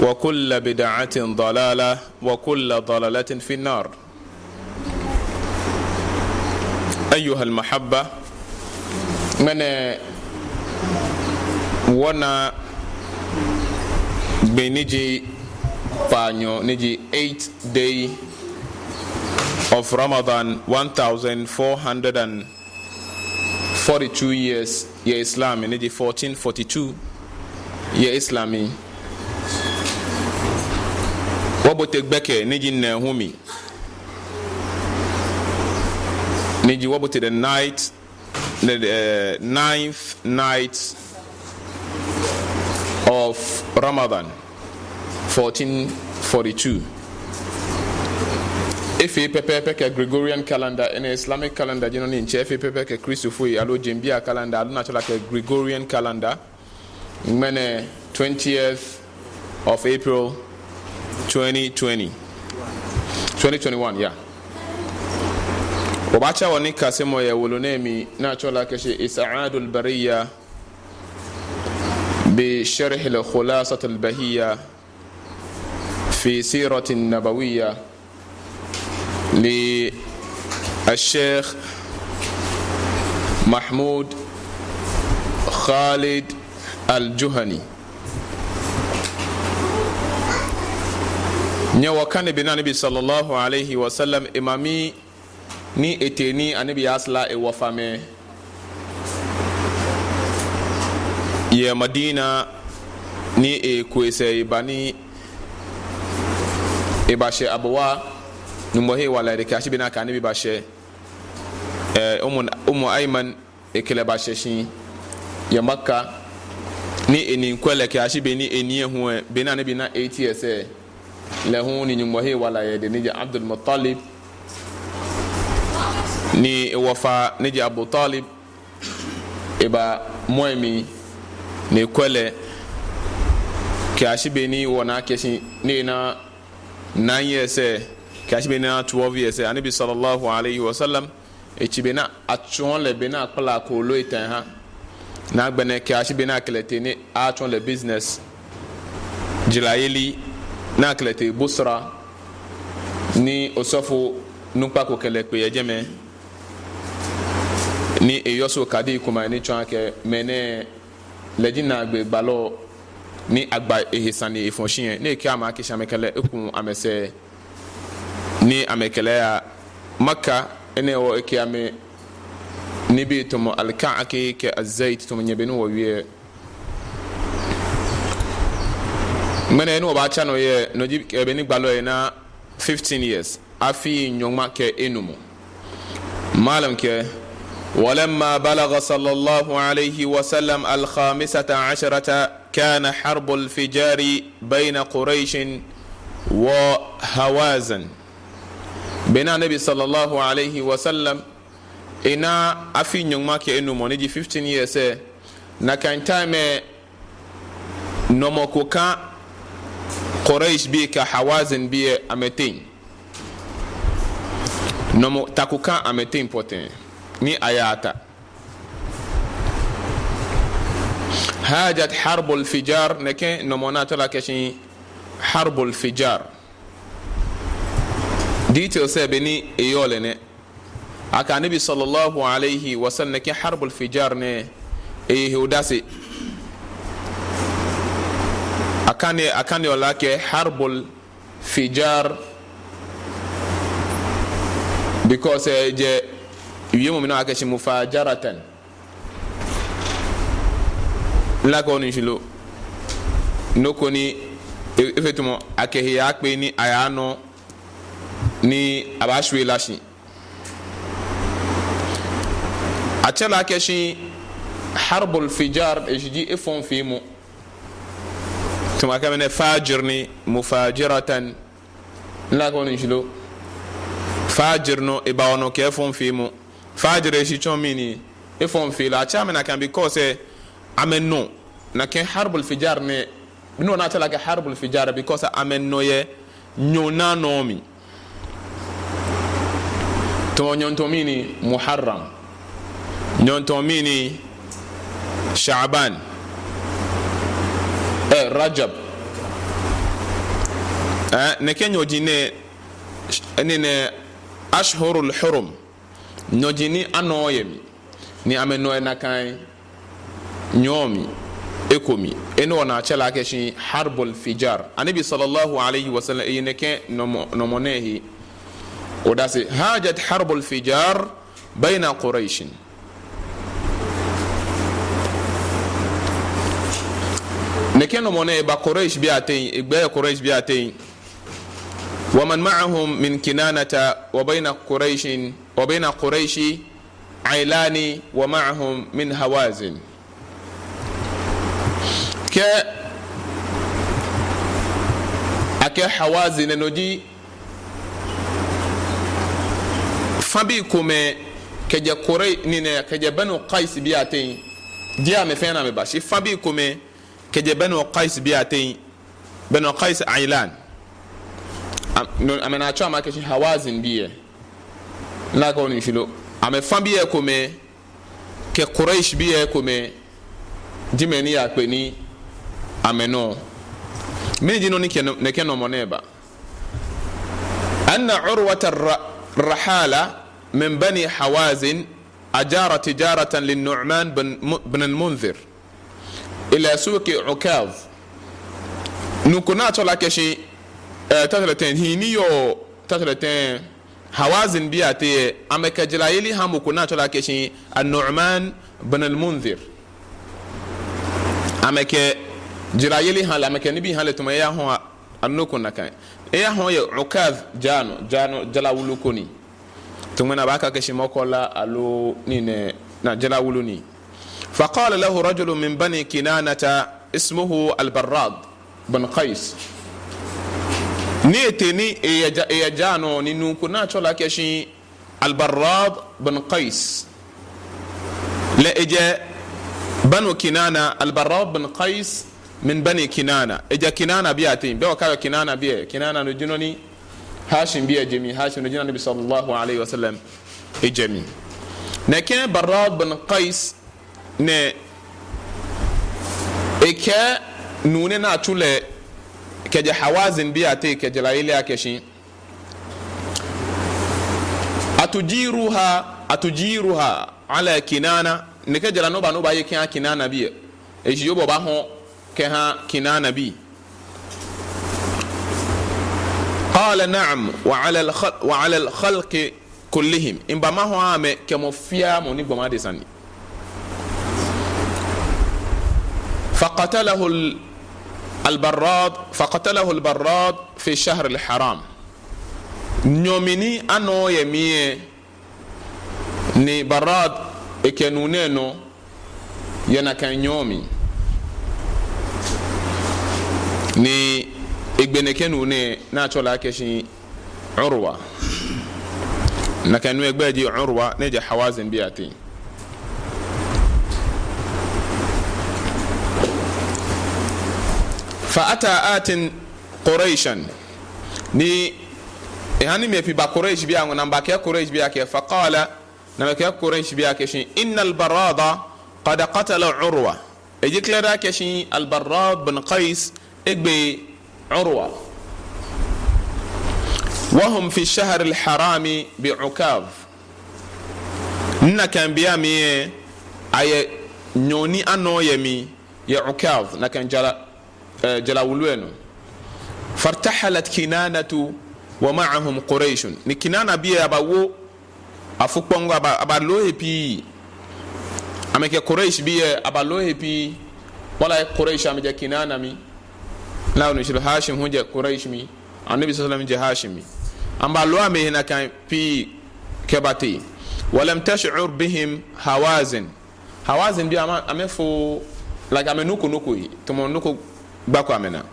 وكل بدعة ضلالة وكل ضلالة في النار. أيها المحبة، من وانا بنجي بانيو نجي 8th day of Ramadan 1442 years ya Islami niji 1442 ya Islami wabote gbeke niji nehumi niji wabote the ninth night of Ramadan 1442. If you prepare a Gregorian calendar and Islamic calendar, you know, in if you prepare a Christopher, alo Jimbia calendar, alo natural like a Gregorian calendar, mene 20th of April 2021, yeah. Obacha wanika semo ya wolonemi natural like Isa'adul Bariya بشرح الخلاصة البهية في سيرة النبوية للشيخ محمود خالد الجهني. نيوكان بنا نبي صلى الله عليه وسلم إمامي ni eteni anibi asla e wafame ye Madina ni e kwese ibani e bashe abuwa numohe wala de kashi bina kanibi bashe umu Ayman e kele bashe shi ya Makka ni eni kwele kashi beni eni hu bina ne bina 8 years le hu ni numohe wala ye de ni Abdul Muttalib ni wafa ni Abu Talib eba moemi ni kwele kashi beni wona keshi ni na 9 years kashi beni na 12 years anabi sallallahu alayhi wa sallam e chibena atchon le bena kala ko lo itan ha na gbene kashi bena klete ni atchon le business jilayeli na klete Busra ni osofu nupa ko kele pe yejeme ni eyoso kadi kuma ni chwanke mene lejina agbe balo ni agba ehisani efonshien ni ke ama kisha mekele ekun amese ni amekele ya Makka ene o ke ame ni bi to mo alkaaki ke azait to nyebenu wo wie mene no ba cha no ye no ji ebe ni gbalo ye na 15 years afi nyoma ke enumu malam ke ولما بلغ صلى الله عليه وسلم 15 كان حرب الفجار بين قريش وهوازن بين النبي صلى الله عليه وسلم إنا أفي نيوماك إنو مونيجي 15 years na kan time nomokoka قريش بي كهوازن بي أمتين nomo takuka أمتين بوتين ni ayata hajat harbul fijar neke nomonata la keshi harbul fijar details beni eyole ne aka nabi sallallahu alayhi wa sallam ke harbul fijar ne hudasi akane wala ke harbul fijar because je yemo mina akashi mufajaratan la ko ni shilo noko ni effectivement akehi akpe ni ayano ni abashwe lashi achala akashi harbul fijar ejidi efon fimu tuma kamene fajir ni mufajaratan la ko ni shilo fajir no ibawano ke efon fimu fajire shi chomini ifon fila chamena kan because ameno na ken harbul fijar ne no na tala ke harbul fijar because ameno ye nyona nomi to nyontomini muharram nyontomini sha'ban rajab neke nyojine nene ashhurul hurum nyojini anoyemi ni amenoy nakai nyomi ekomi eno wana chala keshi harbul fijar anabi sallallahu alayhi wa sallam yineke nomonehi odase hajat harbul fijar bayna quraish neke nomone ba quraish biatin igbe quraish biatin ومن معهم من كنانة وبين قريش عيلان ومعهم من هوازن ake hawazin noji fabi kume keje kurai nine keje banu qais biatin dia me fena me bashi fabi kume keje banu qais biatin banu qais ailan amena chama keshi hawazin biye la ko ni filo ame fabi e kume ke quraish biye kume jimeni ya peni ameno من جنوني نكنو منيبا أن عروة الرحالة من بني حوازن أجار تجارة للنعمان بن المنذر إلى سوق عكاظ نكوناتو لكشي تتلتين هينيو تتلتين حوازن بياتي أمك جلايلي هم كوناتو لكشي النعمان بن المنذر أمك jirayeli hala makani bi hala tuma ya ho annoko nakan ya ho ya ukaz jano jala wulukoni tuma baka kashi makola alo nine na jala wuluni faqala lahu rajul min bani kinanata ismuhu al-barrad bin qais niteni ya jano ninu kuna chola kashi al-barrad bin qais la eja banu kinana al-barrad bin qais من بني كنانة إجا كنانة بياتين بيو كاو كنانة بيه كنانة نجنوني هاشم بيه جمي هاشم نجنون النبي صلى الله عليه وسلم إجمي نكين براد بن قيس ن إكا نوننا تولي كجا حوازن بياتي كجا لايلي أكشي أتجيروها على كنانة نكجا نوبا يكيان كنانة بيه إيش يوبو باهو كها كنانة بي قال نعم وعلى الخلق كلهم إن بما هو عام كمفيا مني بما دساني فقتله البراد في الشهر الحرام نيوميني أنو يميه ني براد إكنونينو ينكن يومي ni igbenekenu ne na chola keshi urwa na kanu egbeji urwa ne je hawazin biati fa ata atin quraishan ni hani me fi ba quraish biya ngona mbake quraish biya ke fa qala na ke quraish biya ke shi innal barada qad qatala urwa ejiklara ke shi al barad bin qais إجبي عروة وهم في الشهر الحرام بعكاظ نكن بيامي أي نوني أنو يمي يا عكاظ نكن جلا ولوينو فارتحلت كنانة ومعهم قريش نكنانة بيه أباو أفوكبونغو أبالوه بي أمك قريش بيه أبالوه بي ولا قريش أمك كنانة مي لا نشيل هاشم هو جا قريش مي النبي صلى الله عليه وسلم جا هاشمي أما لو أمي هنا كان في كباتي ولم تشعر بهم هوازن بي أما فو لك أما نوكو تمو نوكو باكو أمنا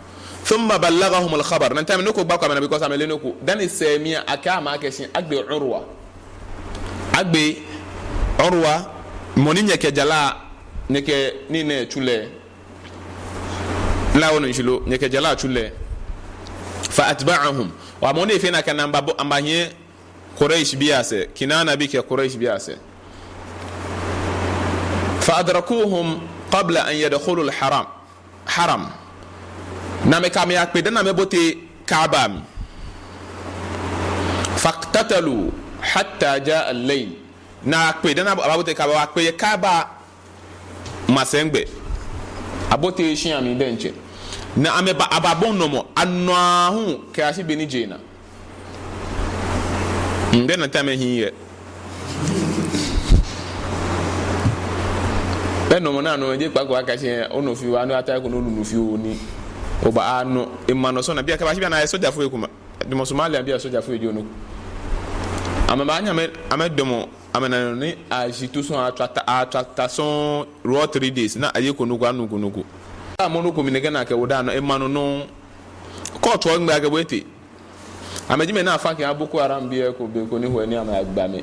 ثم بلغهم الخبر ننتهي من نوكو باكو أمنا بيكوز أمي لنوكو داني سيمية أكاما أكسين أكبي عروة منين يكجلا نكي نيني تولي لا ونشلو نكجلا تولي فأتبعهم واموني فينا كان أمبانيه قريش بياسه كنانا بك قريش بياسه فأدركوهم قبل أن يدخلوا الحرم نامي كامي أكبدنا مبوتي kaaba mi faqtatalu hatta jaa al-layl na kpe dana ababote kaaba wa kpe kaaba masengbe abote shi ami denche na ameba ababon nomo anwahu kasi beni jena ndena tame hiye beno mona no je pa ko akashi ono fi wa no ata ko no lu fi oni oba ano emano so na bia ka ba shi bia na soja fu ekuma de mo Somalia bia soja fu ejo no amaba anya me demo amena ni ajitu so attraction raw 3 days na aye ko nugo anu nugo amono ko minega na ke woda no emano no court wo ngba ga wete amaji me na afa ke aboko aram bia ko be ko ni ho ni ama agba me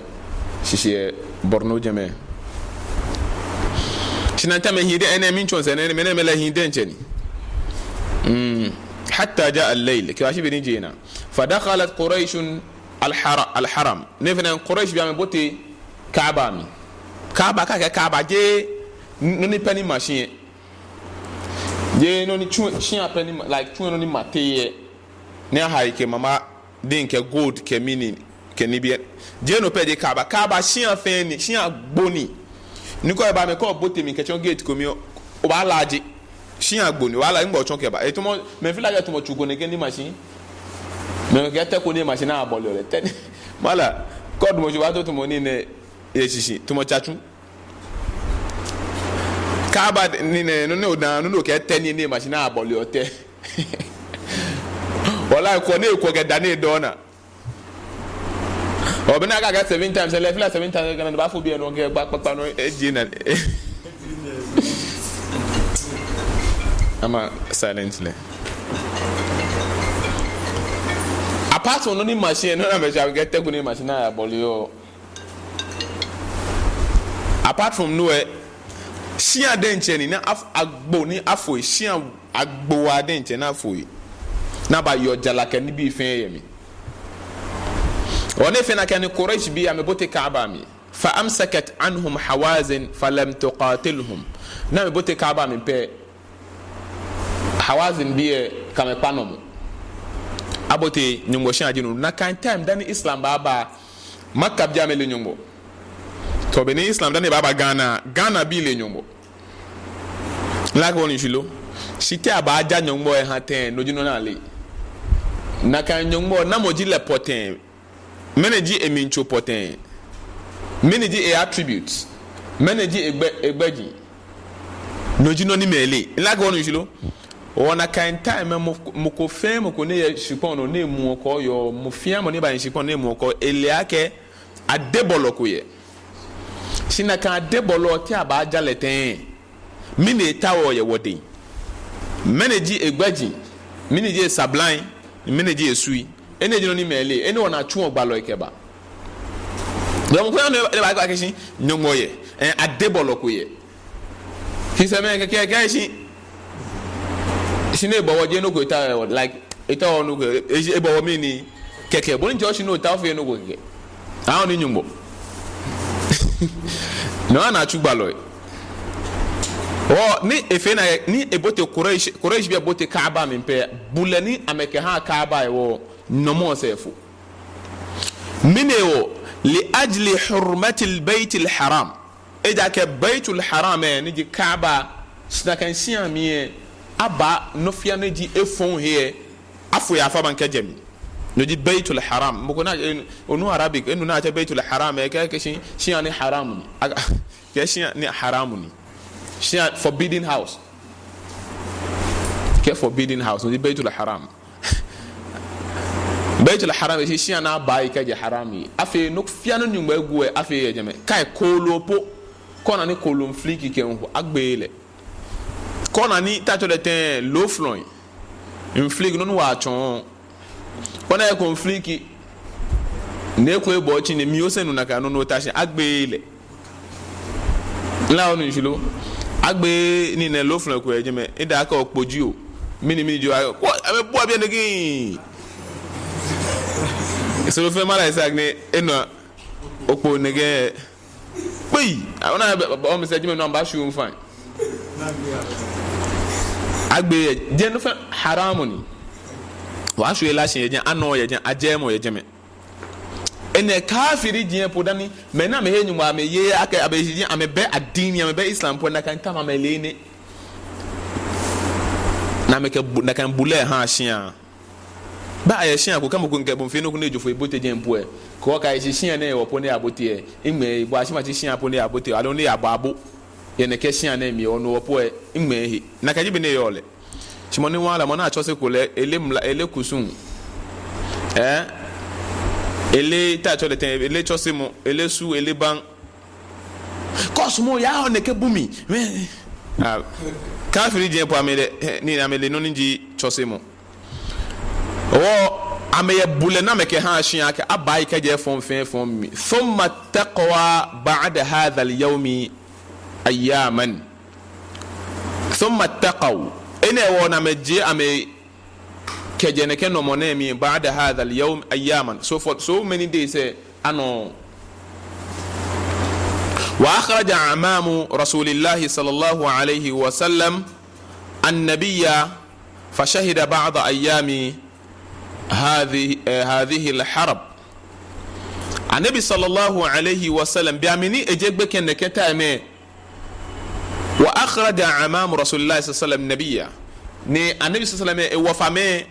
shishe Borno jeme sinanta me hide ene min chonse ene me mela hide ncheni hatta jaa al-layl kiwashi bini jina fadakhalat quraish al-haram nefena quraish biame bote kaaba mi kaaba ka kaaba je noni pani machine je noni chien pani like chien noni mateye ne haike mama din ke gold ke mini ke nibie je no pede kaaba chien feni chien gboni niko e ba me ko bote mi ke chon gate ko mi o ba laji chien gboni wala ngbo chon ke ba e to mo me feel like to mo chugo ne ke ni machine me ke te ko ni machine a bolo le ten mala code mo ju wa to mo ni ne echichi to mo chachu kaaba ni ne no da no ke te ni machine a bolo te wala ko ne ko ke da ne do na obina ga 7 times le feel 7 times ga na ba fo bi no ke pa no eji na ama silently apart from no machine no na me shall get take no machine na bolio apart from no shia denche ni na agbo ni afo shia agbo wa denche na afo na ba yo jalaka ni bi fen yemi one fe na kan quraish bi am bote kaaba mi fa amsakat anhum hawazin falam tuqatilhum na me bote kaaba mi pe hawazin bi kame panom abote nyumbo shan ajinu na kan time dani islam baba makka bi amele nyumbo to be ni islam dani baba Ghana bi le nyumbo la ko ni jilo site aba aja nyumbo e haten no jino na le na kan nyumbo na moji le poten meneji emincho poten meneji e attributes meneji egbeji no jino ni mele la ko ni jilo ona kan time mo ko fe mo ko ne shipon no ne mu ko yo mo fia mo ne ba shipon ne mu ko eliake adebolo ko ye sina kan adebolo ti aba ajaleten mi ne tawo ye wodi meneji egbaji meneji sabline meneji esui ene jino ni mele ene ona tun ogbalo ikeba do mo ko ne ba ka kisin nyomo ye adebolo ko ye kiseme ke ke sine bowo je no ko ta like ita onu ko e bowo mi ni keke bo nje o sine o ta fe no ko keke a oni nyumbo no na chugbalo o ni efe na ni ebote quraish bi ebote kaaba mi pe bulani ameke ha kaaba e wo nomo sefu mineo li ajli hurmati albayt alharam eja ke bayt alharam ni di kaaba snakan siamie aba no fia na di efon here afo ya fa banka jami no di baytul haram mo ko na onu arabic enu na ta baytul haram e ka shi ani haram ni ke shi ni haram ni shi forbidden house ke forbidden house no di baytul haram baytul haram shi na ba ka je harami afi no fia no nyumba egu e afi ye jame kai kolopo kona ni kolom fliki ke ho agbele kona ni tato de ten low flowing un flick non wa chon kona e kon flick ne ko e bo chi ne mi o senu na ka no tashi agbele la onu jilo agbe ni ne low flowing ko e jeme e da ka opoji o mini jo ko ame bo abi ngi so lo fe mala isagne eno opo nege pe ona o me se jeme no amba shu fine agbe je no fa haramuni wa so ela hye gye ano ye gye agemo ye gye me ene kafiri gye podani me na me henyu ma me ye aka abeji ame be adini ame be islam po na kan tama me lene na kan bule ha hye ba aye hye ko kama ko nke bon fe no ko na ejofo ebote gye mpo e ko ka hye na e wo po ne abote e ime bo ahye ma hye po ne abote alo ne ababo ye ne ke hye na mi ono wo po e ime hi na ka jibe ne yole chimoni wala mona chose ko le ele kusun ele ta chole ten ele chose mo ele su ele ban cosmo ya one ke bumi kafiri je po amele ni amele no nji chose mo o ameye bule na meke ha hia ka abai ka je fon mi thumma taqwa ba'da hadha al-yawm ayyaman thumma taqaw ene wona meje ame kejene ke no monemi ba'da hadha al-yawm ayyaman so many days ano wa akhraja amamu rasulillahi sallallahu alayhi wa sallam an-nabiyya fashahida ba'da ayyami هذه الحرب النبي صلى الله عليه وسلم بيامني اجيب كن كتامه واخرج امام رسول الله صلى الله عليه وسلم نبيا ني النبي صلى الله عليه وسلم وفامه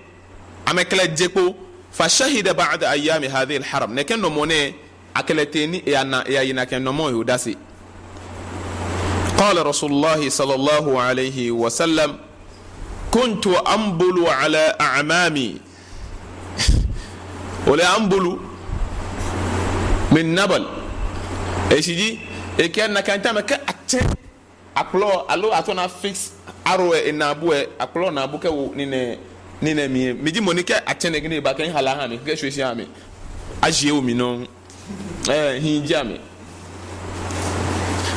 امكلا جيكو فشهد بعد ايام هذه الحرب نكن نمونه اكلتني يا ينكن نمو يوداسي قال رسول الله صلى الله عليه وسلم كنت انبل على اعمامي ولا أنبلو من نبل إيشيجي إكيان نكانتا مكا أتين أكلو ألو أتونا فيكس أروه إنابوه أكلو نابوه كو نيني ميجي مونيكا أتين نكني باكين حلاهامي كشوشي هامي أجيو مينون هنجامي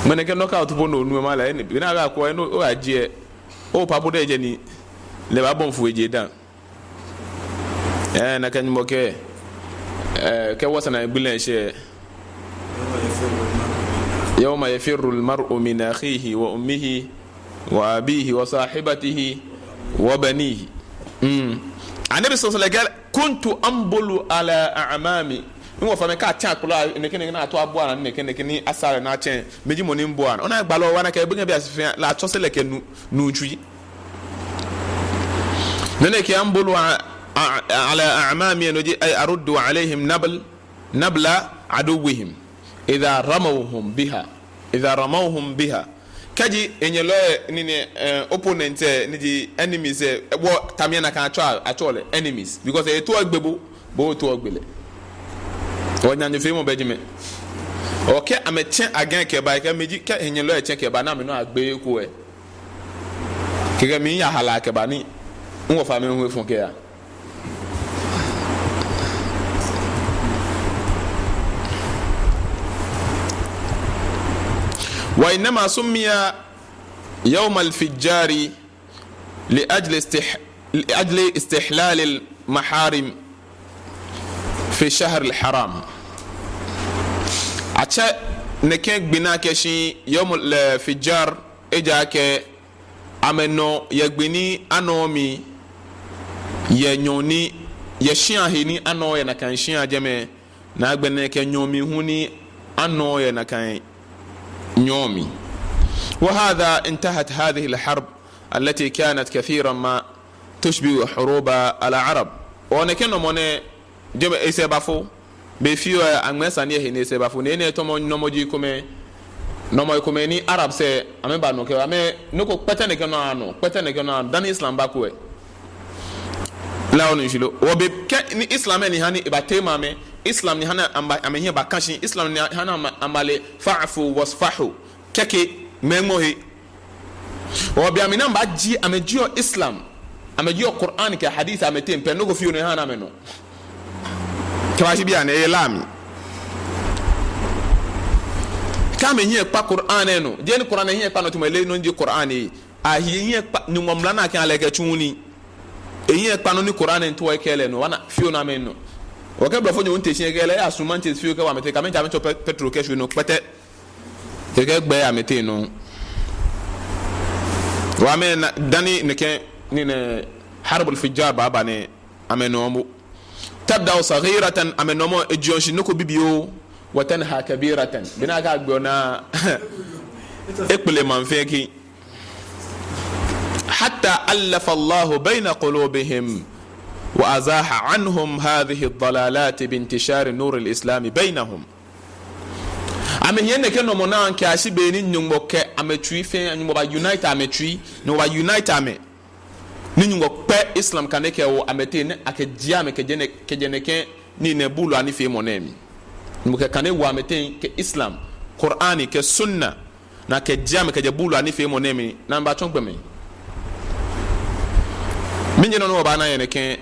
منك نوكا أتبونو نوما لا بنا أكوا إنو أو أجيه أو بابو ده جني لبابون فوجي دان نكاني موكي كوسنا بلن شيء يوم يفر المرء من أخيه وأمه وأبيه وصاحبته وبنيه النبي صلى الله عليه وسلم قال كنت أنبل على أعمامي mo fa me ka tia kula ne kene na to aboa na ne kene asare na chen meji mo ni mboa na ona gbalo wa na ka ebuga bi asfe la to sele ke nu twi ne ke ambulu على أعمامي أي أرد عليهم نبل عدوهم إذا رموهم بها كجي إن يلوه نيني opponent نيجي enemies wo tamiana kan atole enemies because e to agbebo bo to agbele wonya nyefe mo bejime okay amechen again ke ba ke meji ke in yellow echen ke ba na me no agbe ko e ke mi ya hala ke ba ni wo fa me hu fun ke ya وإنما سمي يوم الفجار لأجل استحلال المحارم في شهر الحرام أتى نكيك بناكشي يوم الفجار إجاك أمنو يغبني أنومي ينيوني يشياهني أنو ينكن شيا جمع نغبنك ينيومي هوني أنو ينكن نيومي. وهذا انتهت هذه الحرب التي كانت كثيرا ما تشبه حروب العرب. ونكن من جمع إسبافو بفيو أنغسانيه هني إسبافو نيني تومو نموجي كومي نمو كومي ني عرب سي أمي بانو كي أمي نكو بتاني كنو داني إسلام باكوه لا ونشيلو وبك ني إسلام ني هاني إباتيما مي إسلام ني هانا أمي هي باكاشي إسلام ني هانا أمالي فعفو وصفحو كيكي ميموهي وبيامنا باجي أمجيو إسلام أمجيو قرآن كحديث أمتين بنوكو فيو ني هانا منو كواشي بياني إيلامي kama hiye pa Qur'an eno jeni Qur'an hiye pa no tumele no nji Qur'an yi a hiye pa ni ngomlana kan aleke chuni hiye pa no ni Qur'an ento ekele no wana fio na men no o ke bro fo nyi wonte hie gele asumante fio ke wa mete ka men ja men petro ke hwe no pete ke gbe amete no wa men dani ne ke ni ne harbul fijjar baba ne amenomo tabda saghiratan amenomo ejonshi noko bibio wa tanha kabiratan bina ga gbona ekpele manfeki hatta alafa Allah bayna qulubihim wa azaha anhum hadhihi ad-dalalat bintishar nur al-islam bainahum ame yene ke no mona anke ashi be ni nyumbo ke ametui fe anyumbo ba unite ametui no ba unite ame ni nyumbo pe islam kaneke wo amete ne akejia ame kejene ke ni ne bulu ani fe monemi nyumbo ke kane wo amete ke islam qur'ani ke sunna na ke jam ke bulu ani fe monemi na mba tongbe me minje no ba na yene ke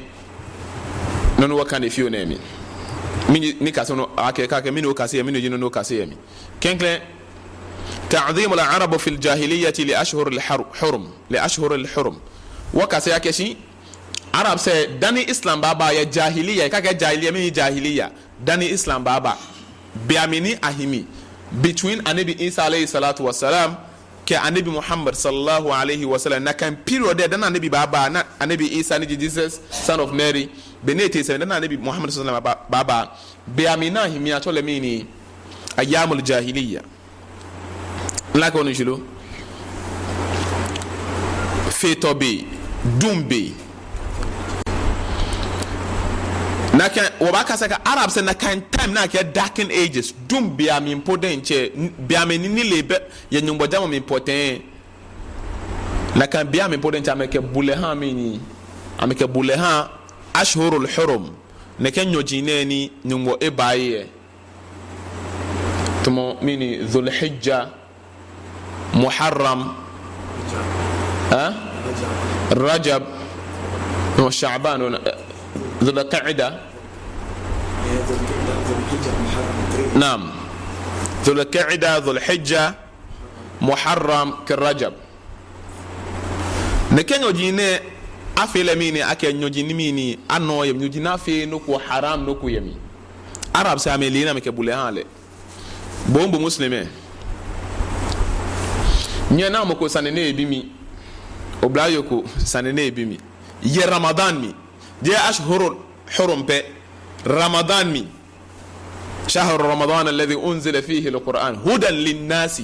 no wakane fi onemi ni kasono akeka mini okasiye mini jino no kasiye mi kenkle ta'dhim al-arab fi al-jahiliyyah li ashhur al-hurum li ashhur al-hurum wakase yake shi arab se dani islam baba ya jahiliya kaka jahiliya mini jahiliya dani islam baba biamini ahimi between anabi isa alayhi salatu wassalam ke anabi muhammad sallallahu alayhi wasallam na kan period dan anabi baba na anabi isa ni Jesus son of Mary benete se dan anabi muhammad sallallahu alayhi wasallam baba biamina ahimi atole mini ayyamul jahiliya la ko njulo fetobe dumbe naka wabaka saka arabs na kan time na ke darken ages dumbe am important che biame ni lebe ye nyumbo jamo mi important na kan biame important ameke buleha mini ameke buleha ashhurul hurum ne ken nyojine ni nyumbo ebaye tumo mini dhulhijja muharram رجب وشعبان ذو القعدة نعم ذو القعدة ذو الحجة محرم كالرجب نكن يجيني أفي لميني أكي يجيني ميني أنو يجينا في نكو حرام نكو يمي عرب سامي لينا مكبوليها لي بومبو مسلمين نينا مكو سنيني بيمي oblayoko sanene bimi ye ramadan mi je ashhurul hurum pe ramadan mi شهر رمضان الذي أنزل فيه القرآن هدى للناس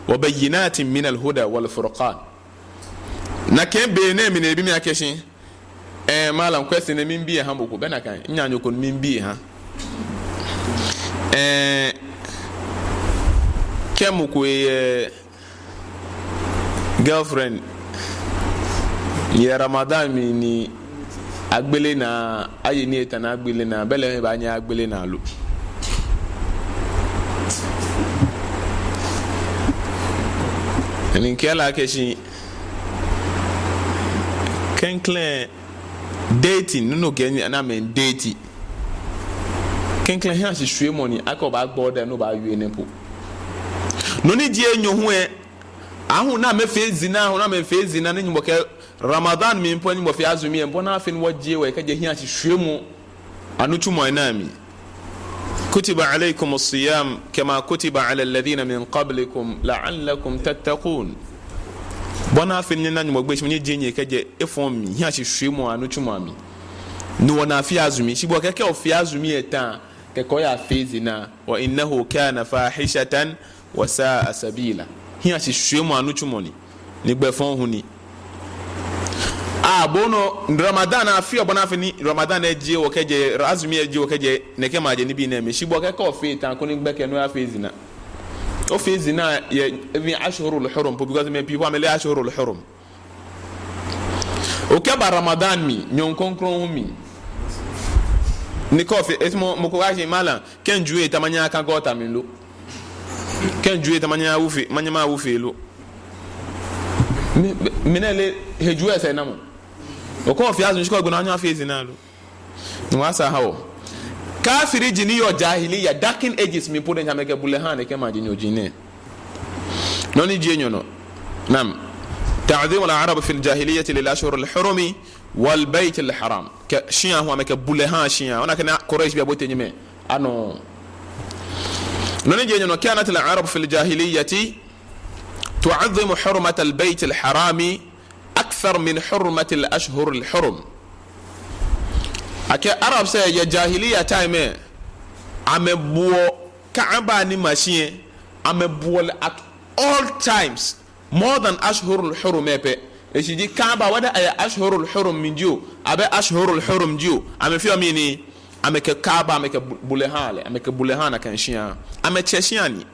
وبينات من الهدى والفرقان نكين بيني من بيمي أكشين ما لم كويسين من بيه هم بكو بنا كان إني يكون من بيه ها كم كوي girlfriend ye ramadan mi ni agbele na ayi ni eta na agbele na bele ba nya agbele na lu ni kela keshi kenkle dating no geni na men date kenkle han si hwe money akoba gboda no ba wi ne po no ni die nyohu e ahu na me fe zina ahu na me fe zina ni nyimbo ke ramadan mi mpo nyimbo fe azumi mpo na afi ni wajie we kaje hia hwehwemu anutumo enami kutiba alaykum as-siyam kama kutiba ala alladhina min qablikum la'allakum tattaqun bona afi ni na nyimbo gbe shi ni jenye kaje efon mi hia hwehwemu anutumo ami ni wona afi azumi shibo keke ofi azumi etan ke koya fe zina wa innahu kana fahishatan wa sa'a sabila hia hwehwemu anutumo ni gbe fon hu ni bono ramadan afi obona afi ni ramadan eje wo keje azumi eje wo keje neke maje ni bi na me shibo ke ko fi tan ko ni gbeke no afi zina o fi zina ye bi ashhurul hurum because me people amele ashhurul hurum o ke ba ramadan mi nyon konkron mi ni ko fi esmo mo ko gaje mala ken juwe tamanya kan gota mi lo ken juwe tamanya wufi manyama wufi lo minele hejuwe sai namo okon fi azun shiko gbona anya fi ezinalu ni wasa hawo kafiri jini yo jahiliya darken ages mi poden jameke bulehan ke ma jinyo jine noni jenyo no nam ta'zim al-arab fi al-jahiliyyah lil ashhur al-hurum wal bayt al-haram ka shiya huwa meke bulehan shiya ona kana quraish bi abote nyime ano noni jenyo no kanat al-arab fi al-jahiliyyah تعظم حرمة البيت الحرام أكثر من حرمة الأشهر الحرم ake Arab say ya jahiliya time amebuo Kaaba ni machine amebuo at all times more than ashhurul hurum epe eshiji Kaaba wada ay ashhurul hurum minju abe ashhurul hurum ju amefi amini ameke Kaaba ameke bulehale ameke bulehana kanshia amecheshiani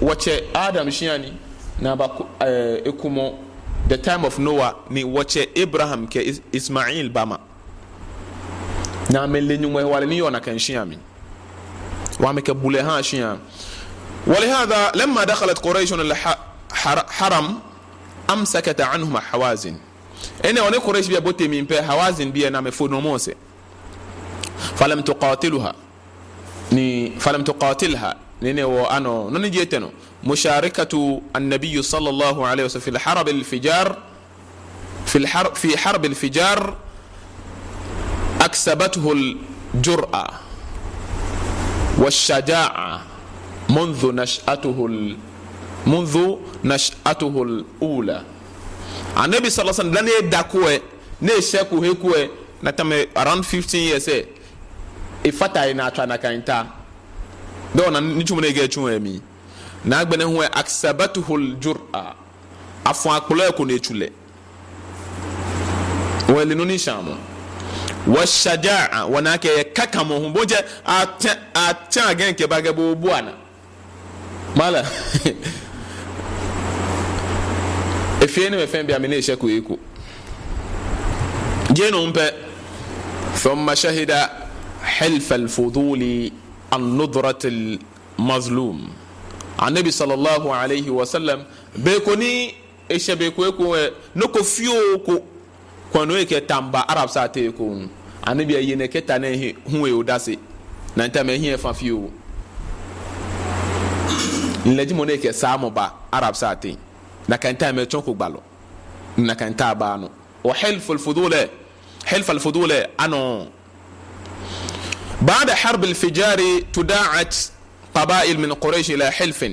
wache Adam shiani na ba ekumo the time of Noah ni wache Abraham ke Ismail bama na melenyu wale ni yona kanshiami وعمك بولها شيئا. ولهذا لما دخلت قريش الحرم أمسكت عنهم حوازن إنه وني قريش بيا بوتي من بي حوازن بيا نام فنوموسي فلم تقاتلها نيني وأنو ننجيتنو مشاركة النبي صلى الله عليه وسلم في حرب الفجار أكسبته الجرأة والشجاعة منذ نشأته الأولى. النبي صلى الله عليه وسلم لن يدكوه نشكو هكوه نتم around 15 years ifata ina atwana kainta dona nichumune ge chumemi na agbene ho aksabatuhu aljur'a afu akpolo ko ne chule wele no ni shamo washaja'a wanake kakamo humboje ata genke bagabo bwana mala efiene me fembe amene sheku yiku jeno mpe ثم شهد حلف الفضول النضرة المظلوم النبي صلى الله عليه وسلم بيكوني ايش بيكوكو نكو فيوكو كونو يكي تامبا عرب ساتيكو النبي ينكي تانيه هو يوداسي نانتا مهي فافيو نلجي مونيكي سامو با عرب ساتي نكانتا ميتونكو بالو نكانتا بانو وحلف الفضول أنو بعد حرب الفجار تداعت قبائل من قريش إلى حلف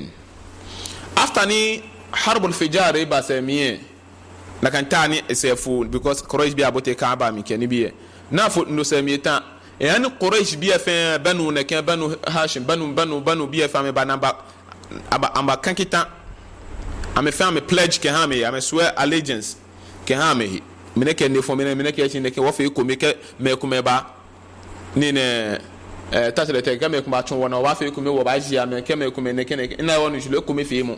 أفتني حرب الفجار باسمية لكن تاني سيفون because قريش بيا بوتي كعبة مكاني بيه نافو نسميه تا يعني قريش بيا في بنو نكين بنو هاشم بنو بيا في بنا أما كان كتا أما فهم pledge كهامي أما swear allegiance كهامي mineke ne fo mineke chi neke wo fe ko me ba ni ne tatele te ga me ko ba chon wona wa fe ko me wo ba jia me ke me ko me neke ina wonu jule ko me fi mu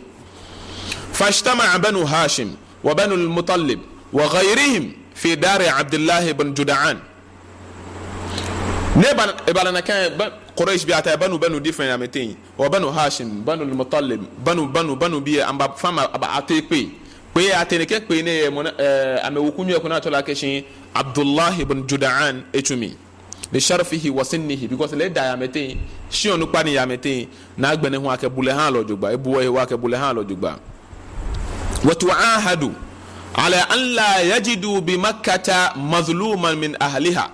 fashtama banu hashim wa banu al-muttalib wa ghayrihim fi dar abdullah ibn jud'an ne ban ibana kan quraish bi ata banu different ametin wa banu hashim banu al-muttalib banu bi amba fama aba atepe kwe ateneke kwe ne amewokunyu kuna tola keshin Abdullah ibn Jud'an etumi li sharfihi wa sinnihi because le diamete shi onu pa ni yamete na agbene ho akebule han lojugba ebuwo he wa akebule han lojugba wa tu'ahadu ala an la yajidu bi makkah mazluman min ahliha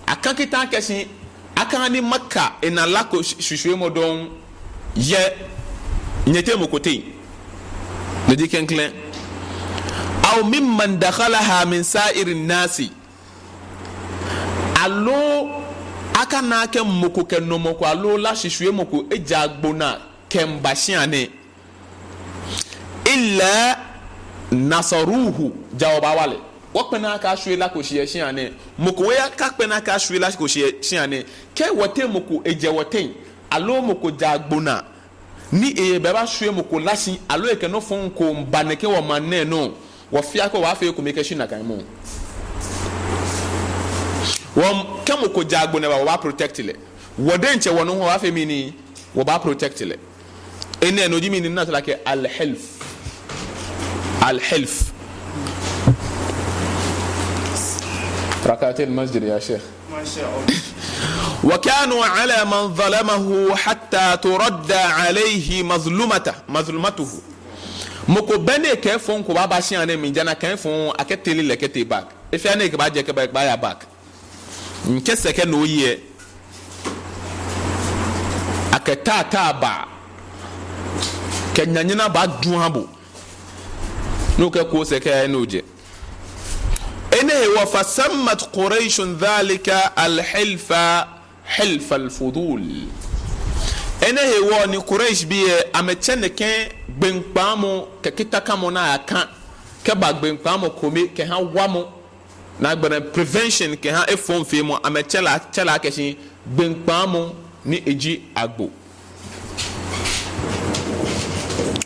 akakita keshin akani makka ina lako shishwe modon ye nyete mokote le dikenklen أو ممن دخلها من سائر الناس allo aka na ke moko ke no moko allo la shishwe moko ejagbona kembashiane illa nasaruhu jawaba wale wopena ka shwe la ko shiane moko we aka pena ka shwe la ko shiane ke wote moko ejewoten allo moko jagbona ni e beba shwe moko lashi allo e ke no fon ko mbaneke wo manne no wafia ko wafe ko meke shina kan mu wom kemo ko jagbo ne wa protect le wodenche wono ho wafe mini wo ba protect le ene no jimi ni na like al hilf ركعتي المسجد يا شيخ ما شاء الله وكانوا على من ظلمه حتى ترد عليه مظلمته moko bene ke fon ko baba shi ane mi jana kan fon aketeli lekete back if ya ne ke ba je ke ba ya back nkese ke no ye aketa ba ke nyanyina ba duabo no ke ko se ke no je إنه وفسمت قريش ذلك الحلف حلف الفضول. إنه واني قريش بيه أمتشن كن بنقامو ككتا كامونا يكان كباك بنقامو كومي كهان وامو ناقبنا prevention كهان إفون فيمو أمتشلا كشي بنقامو ni eji agbo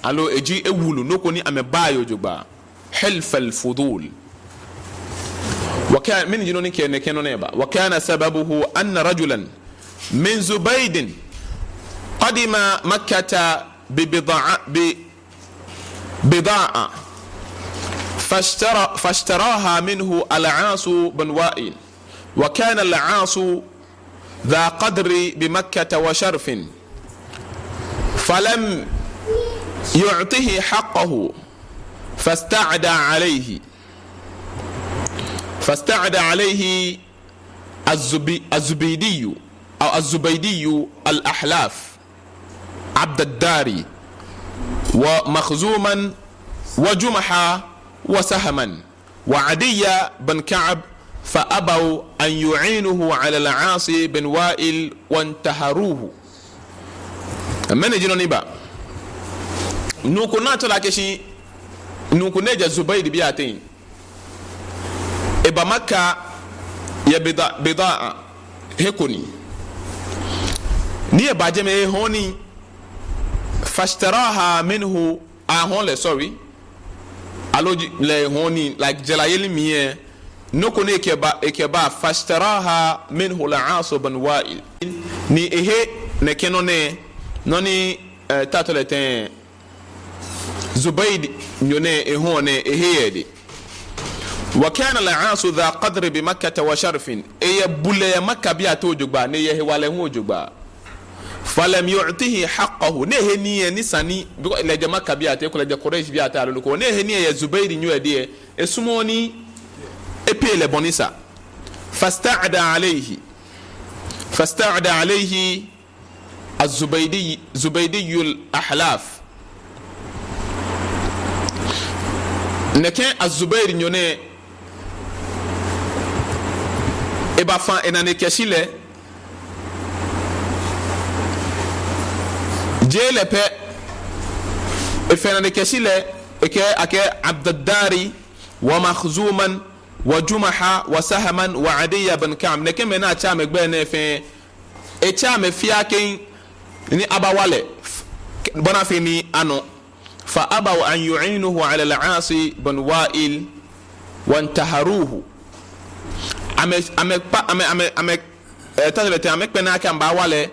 alo eji ewulu noko ni amebayo jogba hilf al-fudul وكان من جنوني كانوا نيبا وكان سببه أن رجلا من زبيد قدم مكة ببضاعة فاشتراها منه العاص بن وائل وكان العاص ذا قدر بمكة وشرف فلم يعطه حقه فاستعدى عليه الزبيدي أو الزبيدي الأحلاف عبد الداري ومخزوما وجمحا وسهما وعدي بن كعب فأبوا أن يعينه على العاص بن وائل وانتهروه. من جنوني با نوكونا تلاكشي نوكونيجا زبيد بياتين إبا مكة يا بضاعة هكوني نيه باجمه هوني فاشتراها منه هون le sorry alo le honi like jalayeli miye noko ne ekeba fashtaraha minhu al-Aas bin Wa'il ni ehe ne kenone noni tatoleten Zubayd nyone ehone eheyede wa kana al-Aas dha qadr bi Makkah wa sharfin e bule Makkah biya to jogba ne yehe wale hu jogba falam yu'tihi haqqahu nehe niye nisani biko le jama kabia te ko le Quraysh biya ta lo ko nehe niye ya Zubayd nyu ede esumoni epele bonisa fasta'ada alayhi az-Zubaydi al-Ahlaf neke az-Zubayr nyone eba fa enane keshile jele pe efenane keshile eke عبد الداري ومخزوما وجمحا وسهما وعدي بن كعب نكمنا تشام غبن في اتشام فياكين ني اباوله بنا فيني انو فابوا ان يعينه على العاص بن وائل وانتهروه ame tazalete ame pena kan ba wale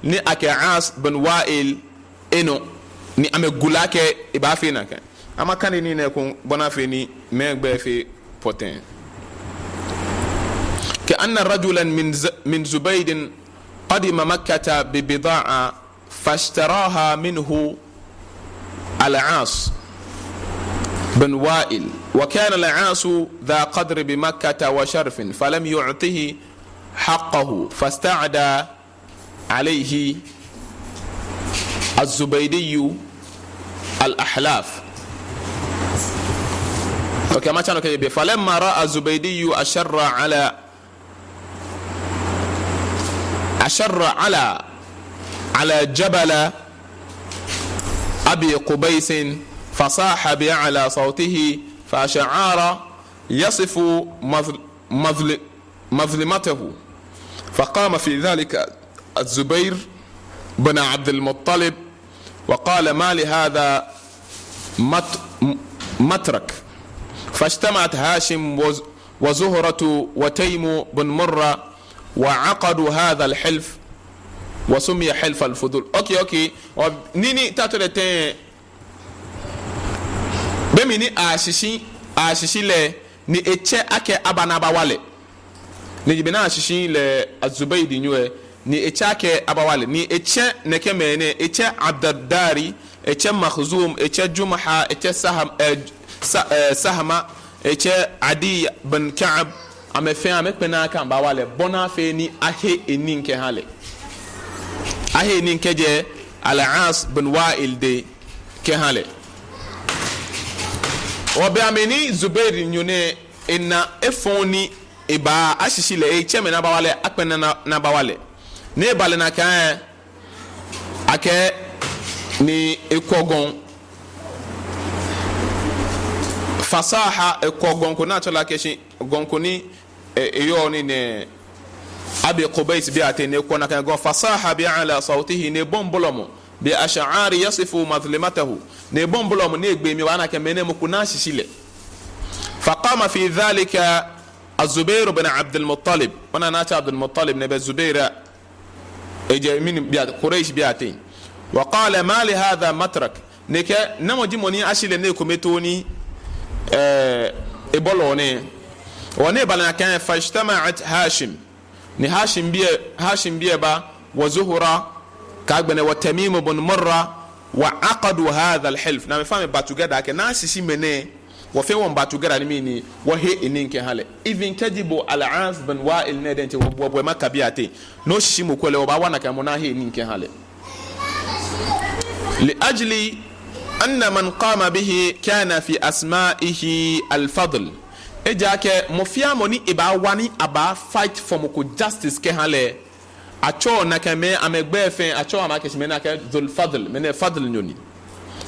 ni ake Aas bin Wa'il eno ni ame gulake iba fe na kan ama kan ni ne ko bona fe ni me gbe fe potin ka anna rajulan min Zubayd qadima Makkah bi bidaa'a fashtaraha minhu al-Aas بن وائل وكان العاص ذا قدر بمكة وشرف فلم يعطه حقه فاستعدى عليه الزبيدي الأحلاف وكما كانوا كيبي فلما رأى الزبيدي أشر على جبل أبي قبيس فصاح بأعلى صوته فأشعار يصف مظلمته فقام في ذلك الزبير بن عبد المطلب وقال ما لهذا مترك فاجتمعت هاشم وزهرة وتيم بن مرة وعقدوا هذا الحلف وسمي حلف الفضول. اوكي نيني تاتولتين bemi ni ashishi le ni eche ake abanaba wale ni jibina ashishi le Az-Zubaydi nyue ni eche ake abawale ni eche neke mene eche Abdaddari eche Makhzum eche Jumha eche Sahma eche Adi bin Ka'b amefe amepena kan bawale bona fe ni ahe eninke hale ahe eninke je al-Aas bin Wa'il de ke hale obe ameni Zubair nyone ina efoni eba ashishi le cheme na bawale akpena na bawale ne bale na kan ake ni ekogon fasaha ekogon ko na tola keshi gonko ni eyo ni ne abi qubais bi atene ko na kan gon fasaha bi ala sawtihi ne bombolomo bi ash'ari yasifu mazlimatahu ne bombolomo ne egbe mi wana ke mene mo kuna shishile فقام في ذلك الزبير بن عبد المطلب وانا ناتي عبد المطلب نبي الزبير اجى من بيات قريش بياتين وقال ما لهذا مترك نك نمو جيموني اشيل نيكو ميتوني ابولوني وني بالنا كان فاجتمعت هاشم ني هاشم بيه با وزهرة كاغبن وتميم بن مرة وعقدوا هذا الحلف نعم فهم باتوغدا كناس شي مني وفي وان باتوغدا نميني وهي انينك هاله even كجبو العاص بن وائل ندنت وبو مكبياتي نو شيمو كله وبا وانا كمنا هي انينك هاله لاجل ان من قام به كان في اسمائه الفضل اجاك مفياموني ابا واني ابا fight for مكو justice كهاله acho nakame amegbe fen acho amakeshime naka dhul fadl mene fadl nyoni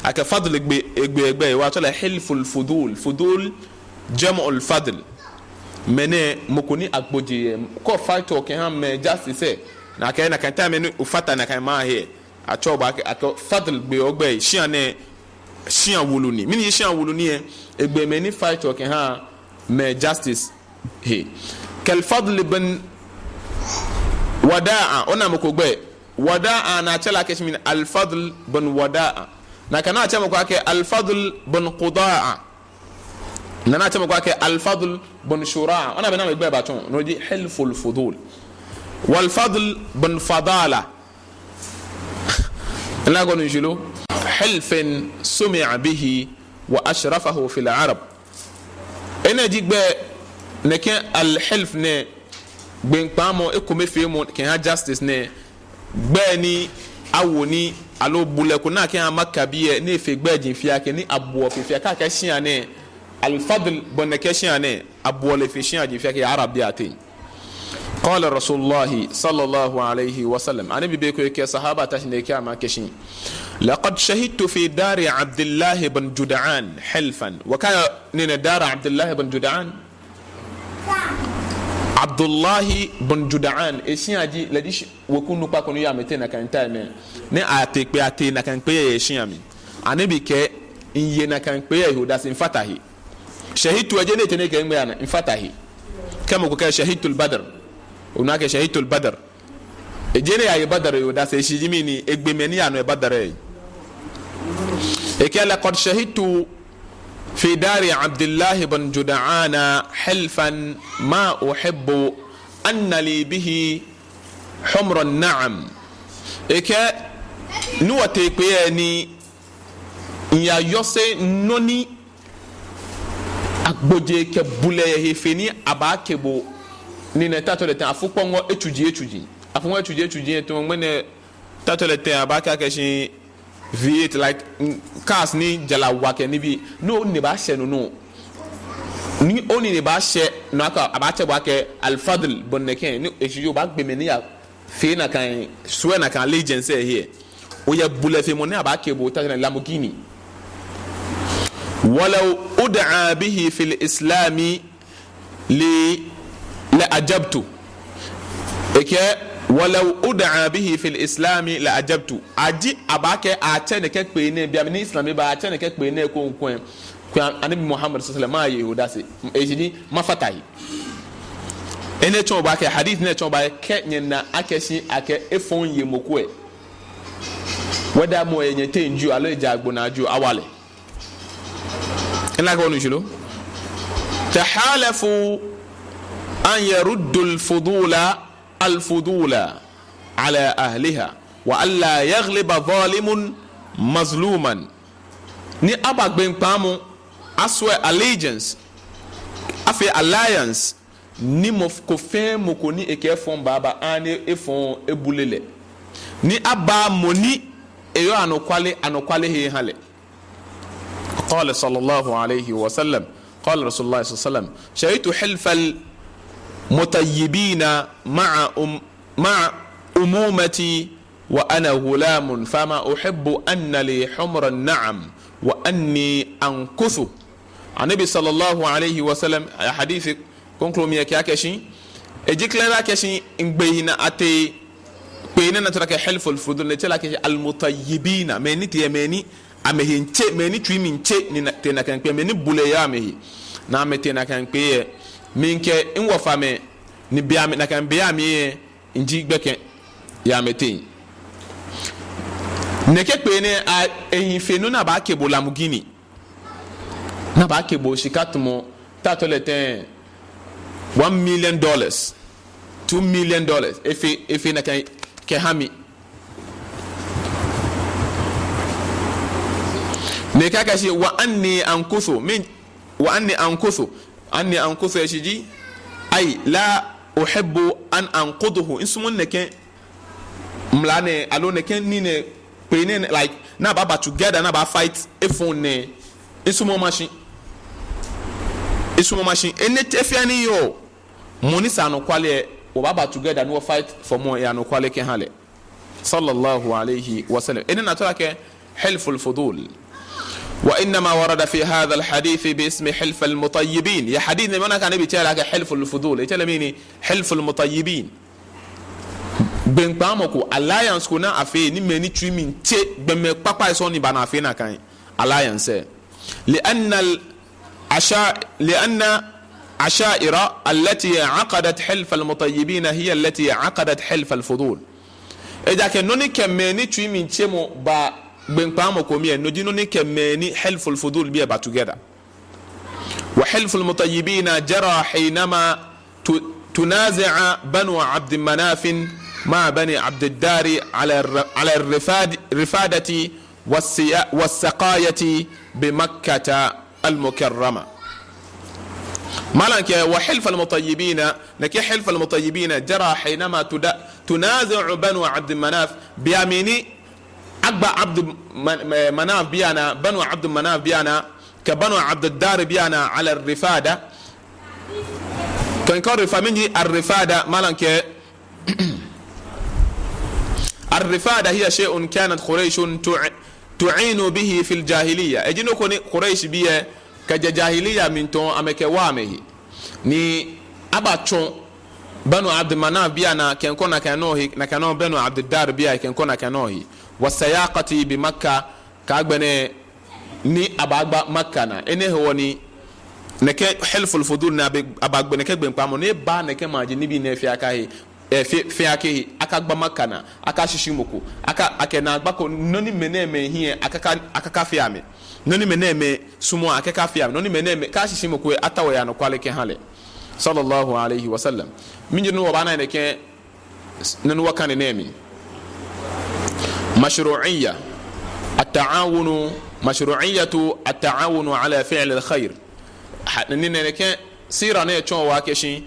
aka fadl egbe wa tola hilful fudul jam'ul fadl mene mukuni agboje ko fight o ke ham me justice na ka na kanta mene ufata na kan ma he acho ba aka fadl gbe ogbe shian wuluni mini shian wuluni egbe mene fight o ke ha me justice he kal fadl bin wada'a ona mukogbe wada'a na chala keshmin al-fadl bin wada'a na kana chama kwa ke al-fadl bin quda'a na chama kwa ke al-fadl bin shura'a ona bana megbe baton no di hilful fudul wal fadl bin fadala la gonu jilo hilfin sumi'a bihi wa ashrafahu fil arab ena jigbe neke al-hilf ne gbenkpamo ekomefe mo ken ha justice ne gbeni awoni alo buleko na ken amakabiye ne fe gbejin fia ken ni abo fefia ka ka shia ne al fadl boneke shia ne abo le fe shia jin fia ke arabiati qala rasulullah sallallahu alayhi wa sallam ani bibe ko ke sahaba tashne ke ama keshin laqad shahidtu fi dari abdullah ibn jud'an hilfan wa kana ni dar abdullah ibn jud'an Abdullahi bin Jud'an eshiaji ladish wokunu pa konu ya mete na kan time ne atekpe ate na kan pe ye shiami anabi ke iye na kan pe ye hoda sin fatahi shahidu ajene tene ke ngbe ana in fatahi kama ko ka shahidul badr unaka shahidul badr ejene ya badr yoda se shijimi ni egbemeni anu e badr e ke la qad shahidtu في دار عبد الله بن جدعان حلفا ما أحب أن لي به حمر النعم إكا نواتي كياني يا يوسي نوني أكبوجي كبوليه فيني أباكبو نينا تاتو لتن أفوكو اتوجي أفوكو اتوجي تمامين تاتو لتن أباكا كشي V8 like cars ni jala wake ni bi no ni ba she no ni oni ni ba she no aka abache wake al fadl bonneke ni ejiyo ba gbe me ni ya fe na kan suwe na kan allegiance here o ya bule fe mo ni abake bo ta na Lamborghini walau ud'a bihi fil islami la ajabtu eke ولو أدعى به في الإسلام لأجبت أجي أباك أتني كبينة بيامني إسلامي بأتني كبينة كون أنا محمد صلى الله عليه وسلم ما يهوداسي إيجي ما فتاي إنه تون باك حديث نه تون باك كنينا أكشي أك إفون يمكوه ودا مو ينتين جو على جاكبنا جو أوله إنك هو نشلو تحالفوا أن يردوا الفضول على أهلها وألا يغلب ظالم مظلوما ni abagbe npamu aswe allegiance afi alliance ni ko fe moko ni ekefon baba ani efon ebulele ni aba moni eyo anokwale he hale qala sallallahu alayhi wa sallam قال رسول الله صلى الله عليه وسلم شهدت حلف المطيبين مع أمومتي وأنا غلام فما أحب أن لي حمر النعم وأني أنكث. النبي صلى الله عليه وسلم حديث كونكلو ميا كياكشي اجيكلا كشي انبينا اتي بيننا ترك حلف الفضول نتلا كشي المطيبين مني تيمني amehinche meni twimi nche ni tena kan pe meni bule ya mehi na metena kan pe minke inwofa me ni bia me na kan bia me nji gbeke ya metin neke pe ne a ehifenu na ba kebo lamugini na ba kebo shikatumo tatoleten $1 million $2 million efe na kan ke hami nekaka shi wa anni ankuthu yashiji ay la uhibbu an anquduhu insumun neke mlane alo neke nine pene like na baba together na ba fight efon ne insumo machine ene tefiani yo monisa no kwale o baba together no fight for more ya no kwale ke hale sallallahu alayhi wa sallam ene natoka ke hilful fudul. وإنما ورد في هذا الحديث باسم حلف المطيبين. يا حديث من كان بيتكلم حلف الفضول يتكلميني حلف المطيبين بنقامكو alliance kuna afi ni meni trimin che bemme papa so ni bana afi na kan alliance لأن عشائر التي عقدت حلف المطيبين هي التي عقدت حلف الفضول. إذا كان نوني كمني trimin che mo ba بنقامو كوميه نجينو نكمني حلف الفضول بيا با together. وحلف المطيبين جرى حينما تنازع بنو عبد مناف مع بني عبد الدار على الرفادة والسقاية بمكة المكرمة. مالك وحلف المطيبين نكي حلف المطيبين جرى حينما تنازع بنو عبد مناف بياميني أكبر عبد مناف بيانا بنو عبد مناف بيانا كبنو عبد الدار بيانا على الرفادة كان كورفا مني الرفادة مالك الرفادة هي شيء كانت قريش تعين به في الجاهلية. اجينو كوني قريش بيه كجاهلية من تون امك وامه ني اباتشون بنو عبد مناف بيانا كان كنا كانوه نكانو بنو عبد الدار بيا كان كنا كانوه والسياقة بمكة كاغبني ni abagba makana ene honi neke helful fudul na abagba neke gbe pamo ne ba neke maji ni bi ne fi aka he fi aka he akagba makana aka shishimoku aka akena agbako noni meneme hie akaka fi ame noni meneme sumo akaka fi ame noni meneme ka shishimoku atawo ya no kwale ke hale sallallahu alayhi wa sallam minjinu wa bana neke nanu wakane nemi مشروعية التعاون على فعل الخير. نحن كان سيرة نيتشون واكشين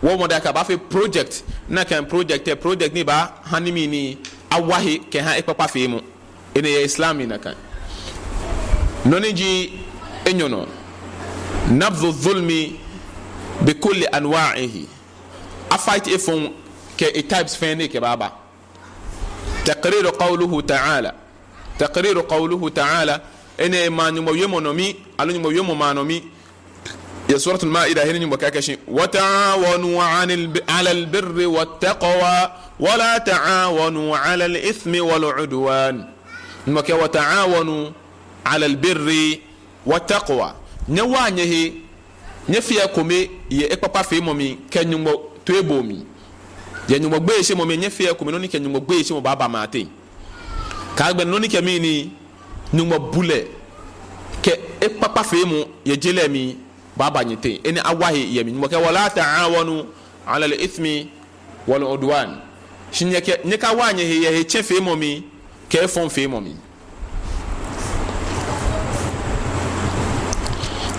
ومداك بافي project نكان project نبا هنميني أواهي كها إكبا فيمو إنه إسلامي نكان نونيجي إنيونو نبذ الظلم بكل أنواعه أفايت إفون كإتايبس فيني كبابا تقرير قوله تعالى إن ما نمويمونومي على نمويمومانومي يا سورة المائدة هنا نموكاكشي وتعاونوا على البر والتقوى ولا تعاونوا على الإثم والعدوان. نموكا وتعاونوا على البر والتقوى نوانيه نفيكمي يأكبا فيمومي كنمو تويبومي ya nyumo gbe se mo me nyefia ko me no ni ke nyumo gbe se mo baba mate ka gbe no ni ke mi ni nyumo bule ke e papa fe mu ye jele mi baba nyete ene awahi ye mi nyumo ke wala ta'awanu ala al-ithmi wal udwan shinye ke ne ka wanye ye che fe mo mi ke fon fe mo mi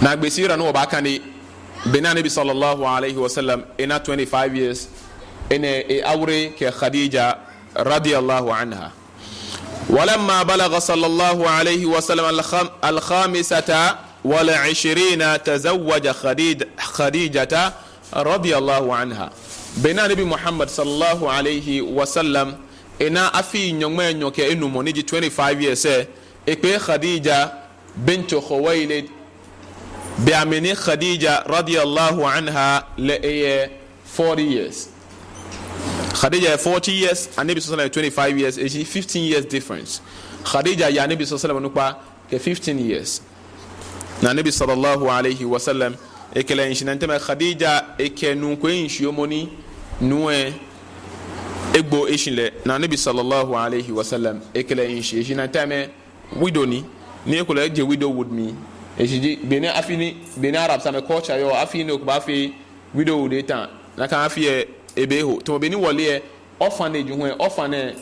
na gbe sira no ba kan ni benane bi sallallahu alayhi wa sallam ina 25 years إن أوري كخديجة رضي الله عنها. ولما بلغ صلى الله عليه وسلم 5 والعشرين تزوج خديجة رضي الله عنها. بنا نبي محمد صلى الله عليه وسلم إنا أفي نيومي نيوكي إنو مونيجي 25 years إكوي خديجة بنت خويلد بأمني خديجة رضي الله عنها لأي 40 years. خديجة 40 years النبي صلى الله عليه وسلم 25 years is 15 years difference. خديجة يا نبي صلى الله عليه وسلم نقبع ك 15 years. na nabi sallallahu alaihi wasallam ekele nshi na ntema khadija ekenu ko nshi omoni nuwe egbo eshinle na nabi sallallahu alaihi wasallam ekele nshi na ntame widoni ni ekole je widowwood mi eshiji bene afini bene arab same culture yo afini ko ba fi widowwood eta na kan afi ebeho to beni wole orphanage ho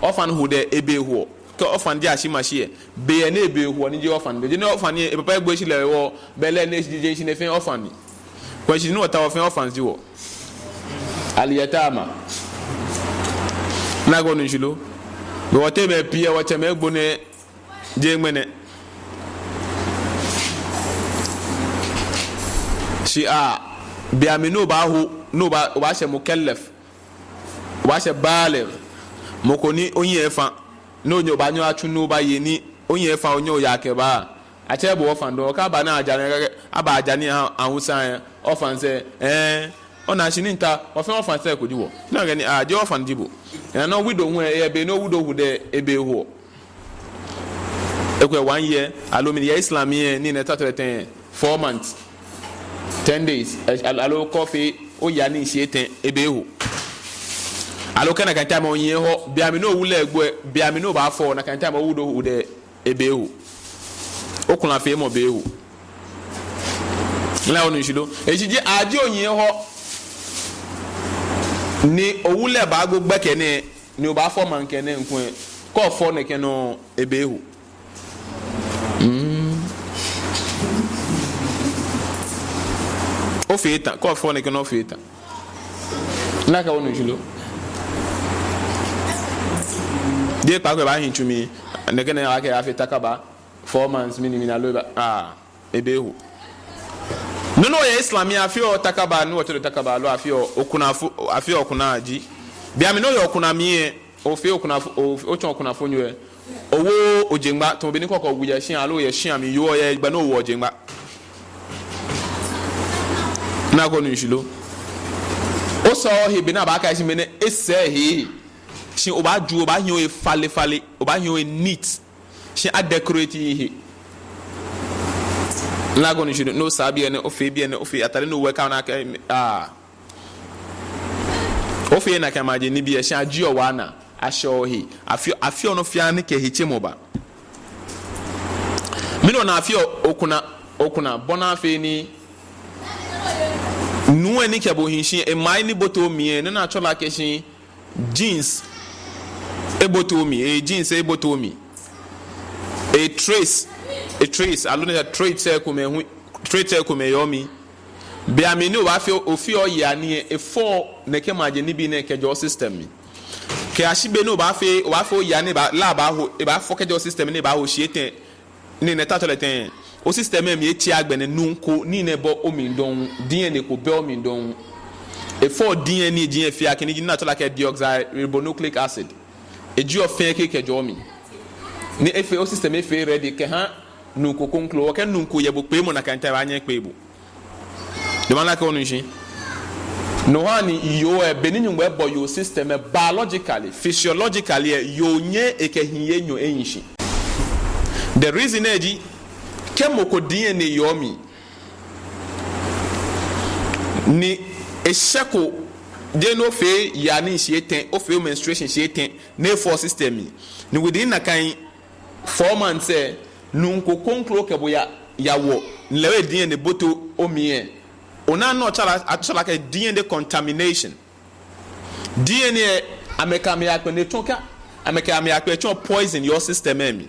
orphanhood ebeho ke ofan dia shi machie be na ebe ho ni je ofan be je ofan e papa egbo shi le wo bele na je shi ne fin ofan ni ko shi no ta ofan ofan ji wo aliyatama na go ni shilo be wote be pie wote me egbo ne je ngmene shi a bi amino ba hu no ba she mukallaf ba she baligh mokoni onye efa no nyo ba nyo atu no ba yeni onye fa onye ya keba a che bo ofan do ka ba na ajane aba ajane ahunsan ofan se ona shini nta ofan se ko diwo na ga ni a je ofan dibo na no widow hu e be no widow hu de ebe hu ekwe 1 year alomini ya islamie ni na tatreten 4 months 10 days alo coffee o ya ni sieten ebe hu alo kana kan tama onye ho biamino wule egbo biamino ba fo na kan tama wudo ude ebehu okuna fe mo behu la onu shilo ejiji aje onye ho ni owule ba go gbekene ni o ba fo man kene nkun ko fo ne keno ebehu o feta ko fo ne keno feta la ka onu shilo die pa ko ba hin tumi ne gene ake afita kaba 4 months minimum na loba ebehu no ye islamia afio takaba no wote takaba lo afio okuna aji bia me no ye okuna mie ofi okuna o chon okuna fonwe owo ojengba to bi ni kokko wuya shin alo ye shin ami yo ye gba no wo ojengba na ko nu shilo o so he bi na ba ka shi mene ese he shi oba ju oba hin o fale oba hin o neat shi a decorate he na go ni shi no sabi ene ofe bi ene ofe atare no work na ka ofe na ka maje ni bi e shi aji o wa na asho he afio no fia ne ke hiche moba mino na afio okuna bona fe ni nuwe ni ke bo hin shi e mai ni boto mi ne na chola ke shi jeans ebotomi jeans ebotomi a trace alone that trade say come yomi be amini o afi o ya ni e for ne ke maje ni bi ne ke jo system mi ke ashibe no ba fi o ya ni ba la ba ho e ba fo ke jo system ni ba ho shiete ni ne tatoleten o system mi e ti agbene nunko ni ne bo omi don DNA ko be omi don e for DNA gene fi akini gene natural like deoxyribonucleic acid e ju ofin ke jomi ni efe o system efe ready ke ha nunko konklo o ke nunko ye bo pe mo na kan ta anya pe bo de man like onu nshi no hani yo e beninyu we bo your system biologically physiologically yo nye e ke hinye nyo enshi the reason eji ke moko DNA yomi ni eshako de no fe ya ni shieten o fe menstruation shieten ne for system ni within na kan 4 months nunko konklo ke boya yawo lewe DNA boto omie ona no chala ke DNA contamination DNA ameka me akpe ne tonka ameka me akpe chon poison your system emi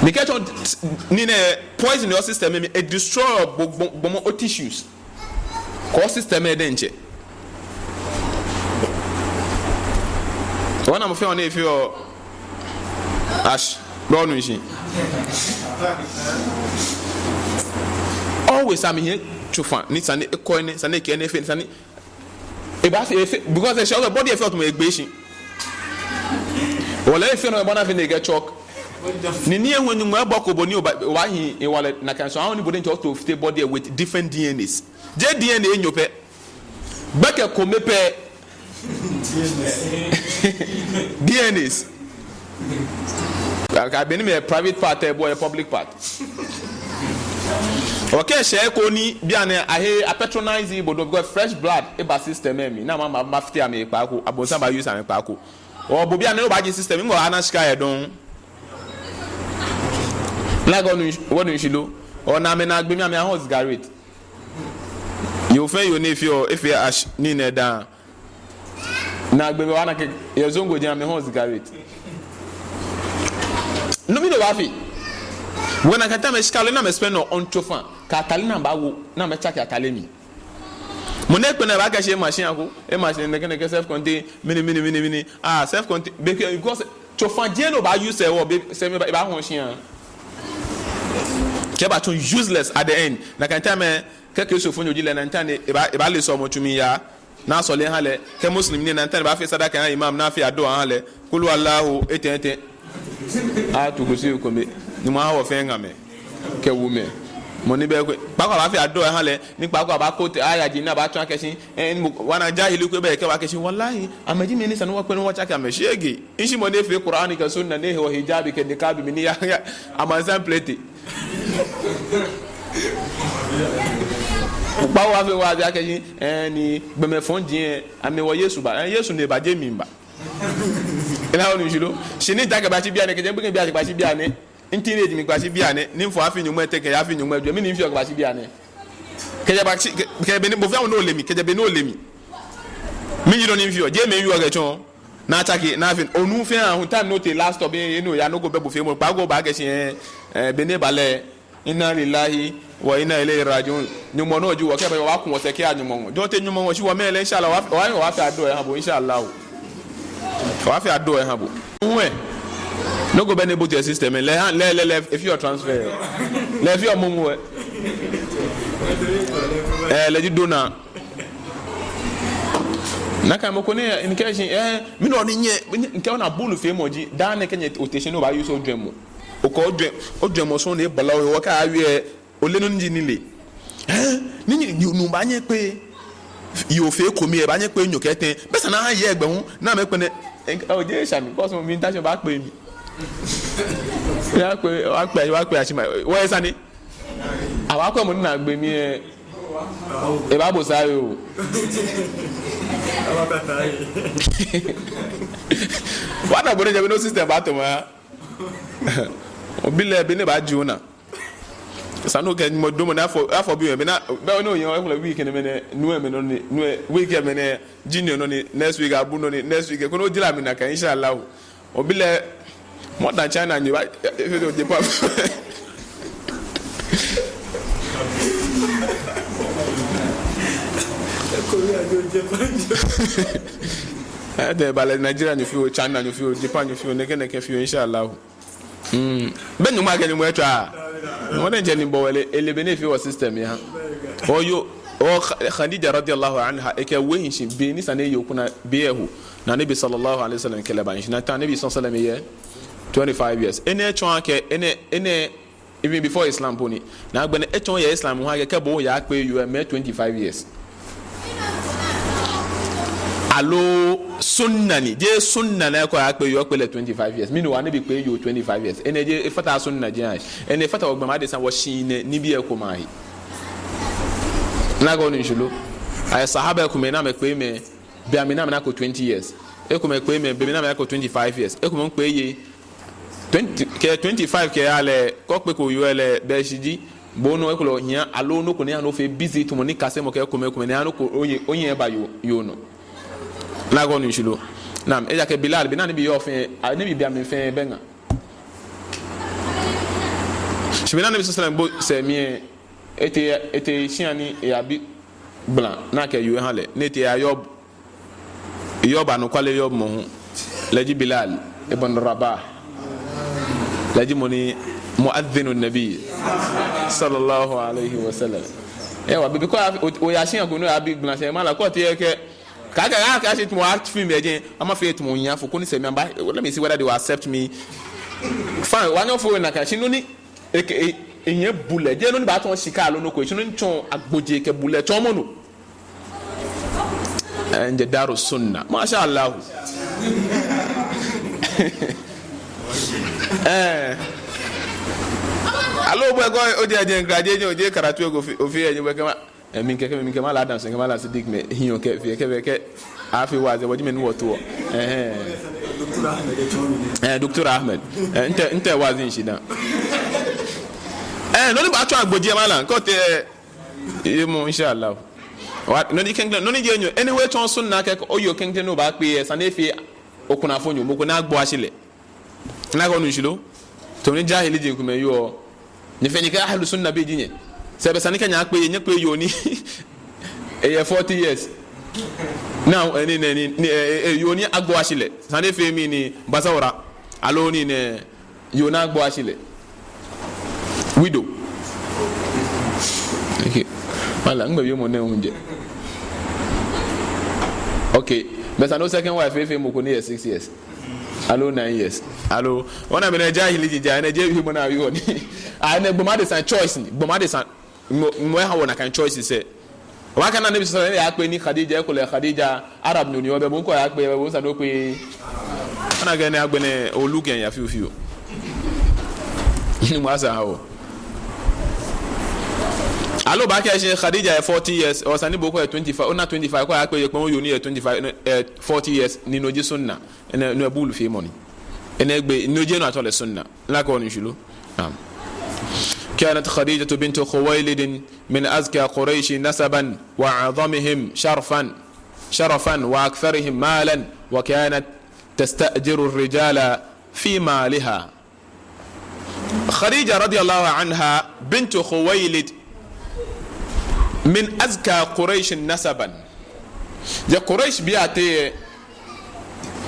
ni ke chon ni ne poison your system emi e destroy bomo o tissues ko system e denche wana mo fe on e fi o ash bro no shi always am here chufa ni sane coin sane ke na fe sane e ba fe because the show body effect mo egbation wala e fe no bona fe na get chalk ni ni enwe nyuma boko boni wa hi e wala na kan so how ni body to fit body with different DNAs je DNA enyope beke komepe DNAs ka beni me private part e boy public part okay share ko ni bia na ahe a patronize bodo because fresh blood e ba system me na ma fiti am e pa ko abonsa ba use am pa ko o bo bia na o ba system ngo ana shika e don like on shilo o na me na gbe mi am house garret you fe you if you ash ni na da na gbe wa na ke ye zongo jina me house garret no mi do wa fi when I kata me shikale na me spend no on chofan ka tali na ba wo na me check atale mi mo ne pe na ba ka she machine ako e machine ne ke self contain mini self contain because chofan je no ba use e wo be se me ba ho hia ke ba ton useless at the end na kan time ke so fo nyodi le na ntane e ba le so mo tumi ya na so le ha le ke muslim ni na ntane ba fe sadaka na imam na fe ado ha le kulu allah etete a to go see ko me ni mo ha wo fe ngame ke wu me mo ni be ko pa ko ba fe ado ha le ni pa ko ba ko te aya ji na ba tun akesin wana jahili ko be ke ba kesin wallahi amaji me ni sanu wa pe no wa chaka me shege inshi mo ne fe qur'ani ka sunna ne ho hijabi ke nikabi mi ni ya amazan plate pa wa fe wa ja kesin ni be me fon din ame wo yesu ba yesu ne ba je mi ba ina woni jilo shini daga ba ti bia ne ke je bi bia ti ba ti bia ne intine mi gba si bia ne ni fo afi nyumo ete ke afi nyumo adu mi ni fi gba si bia ne ke je ba ke be ni bo fi awon no le mi ke je be no le mi mi yiro ni fi o je me yu o ge chon na ataki na fi onu fi an time no te last of be no ya no go be bo fi mo pa go ba ge sin be ne bale inna lillahi wa inna ilayhi rajiun nyumo no ju wo ke be wa kun wo se ke anyumo jo te nyumo wo si wo mele inshallah wa fi ado e ha bo inshallah wa fi ado e ha bo nwe no go be able to system le if you transfer le if you mumu le di dona na ka mo ko ne in case mi no ni nye nke ona bulu fe moji da na kenye otation no ba use odwem o ko odwem so ne bala o ka awie o le no nji ni le ni nu ba nye pe yo fe ko mi e ba nye pe nyo keten be sa na ye egbe hu na me pe ne o je sha mi because mo mi intention ba pe mi ya pe wa pe asima wo esa ni awa ko mo na gbe mi e ba bo sare o awa ka tai wa na bo ne je no system ba to ma o bi le be ne ba ju na sanu ke mo do mo na afo bi me na be no yen wa week ne me ne nu e me no ni nu e week me ne junior no ni next week abu no ni next week ko no jira mi na kan inshallah o bi le more than China and you if you don't Japan. But Nigeria you feel, China you feel, Japan you feel, neke feel inshallah. Ben you mag anywhere try. More than Jenny Bowl, a benefit system, yeah. Or you or Khadija radiallahu anha, eke way she be this and you kuna behu. Na Nabi sallallahu alaihi wasallam kelaban. Na Nabi sallallahu alaihi 25 years. Any even before Islam pony. Now when eton ye Islam ho ke bo ya pe you me 25 years. Allo sunna ni je sunna na ko ya pe you pe le 25 years. Me no wan be pe you 25 years. Ene je fata sunna je ai. Ene fata ogba ma de san wo shin ni bi e ko mai. Na go ni shulu. Ay sahaba ko me na me pe me bi amina me na ko 20 years. E ko me pe me bi na me ko 25 years. E ko me pe ye 25 ke ale ko pe ko yuele be shiji bono e ko hia alo no ko ne ano fe busy to moni kase mo ke ko me ne ano ko onye ba yo no na go ni shilo nam e ja ke Bilal bi na ne bi yo fe ne bi bia me fe benga shibina ne bi sallam bo se mi ete shiani e abi blanc na ke yu hale ne te ayob yoba no kwale yob mo le ji Bilal ibn Rabah lajimoni muadhdhinu nabi sallallahu alaihi wasallam ewa bibi ko o ya shin ko no abi glanse mala ko te ke ka shit mo act film again ama fe it mo nya fo ko ni se me amba let me see whether they will accept me fine one of we na ka shi no ni enye bule je no ni ba ton sika lo no ko shi no nchon agboje ke bule ton mo no anje daru sunna masha Allah alo boy go o dia je graduate o je karatu go ofi enye boy kama min ke mala adam se ke mala sidik me hiyo ke fi ke afi waze wodi men woto Dr. Ahmed inte wazi nshida no ni ba twa agboje mala ko te mo inshallah what no ni kengle no ni je nyo anyway ton sunna ke o yo kengle no ba pe sanefi okuna fonyo mo ko na agbo asile na ko nu shilo to ni jahili je kuma yo ni fe ni ka ahlus sunna be jinye sebe sanika nya pe yo ni 40 years now ni yo ni agbo asile sanefi mi ni basawra alo ni ne yo na agbo asile widow okay mala ngbe yo mo ne unje okay but I know second wife mo ko ni 6 years alo 9 years alo ona be na jahili jinja na je hu na wi oni na gboma de san choice ni gboma de san mo ha wona kan choice se wa kana nabi sallallahu alaihi wasallam ya pe ni khadija ko le khadija arab ni o be mo ko ya pe bo sa do pe ana ga ni agbene olugen ya fiu ni mo asa hawo alo ba ke she khadija 40 years o sani boko 25 ona 25 ko ya pe mo yo ni 25 40 years ni no ji sunna no bulu fi money enegbe no je no atole sunna la ko ni shulu كانت خديجة بنت خويلد من أزكى قريش نسبا وأعظمهم شرفا وأكثرهم مالا وكانت تستأجر الرجال في مالها خديجة رضي الله عنها بنت خويلد من أزكى قريش نسبا يا قريش بياتي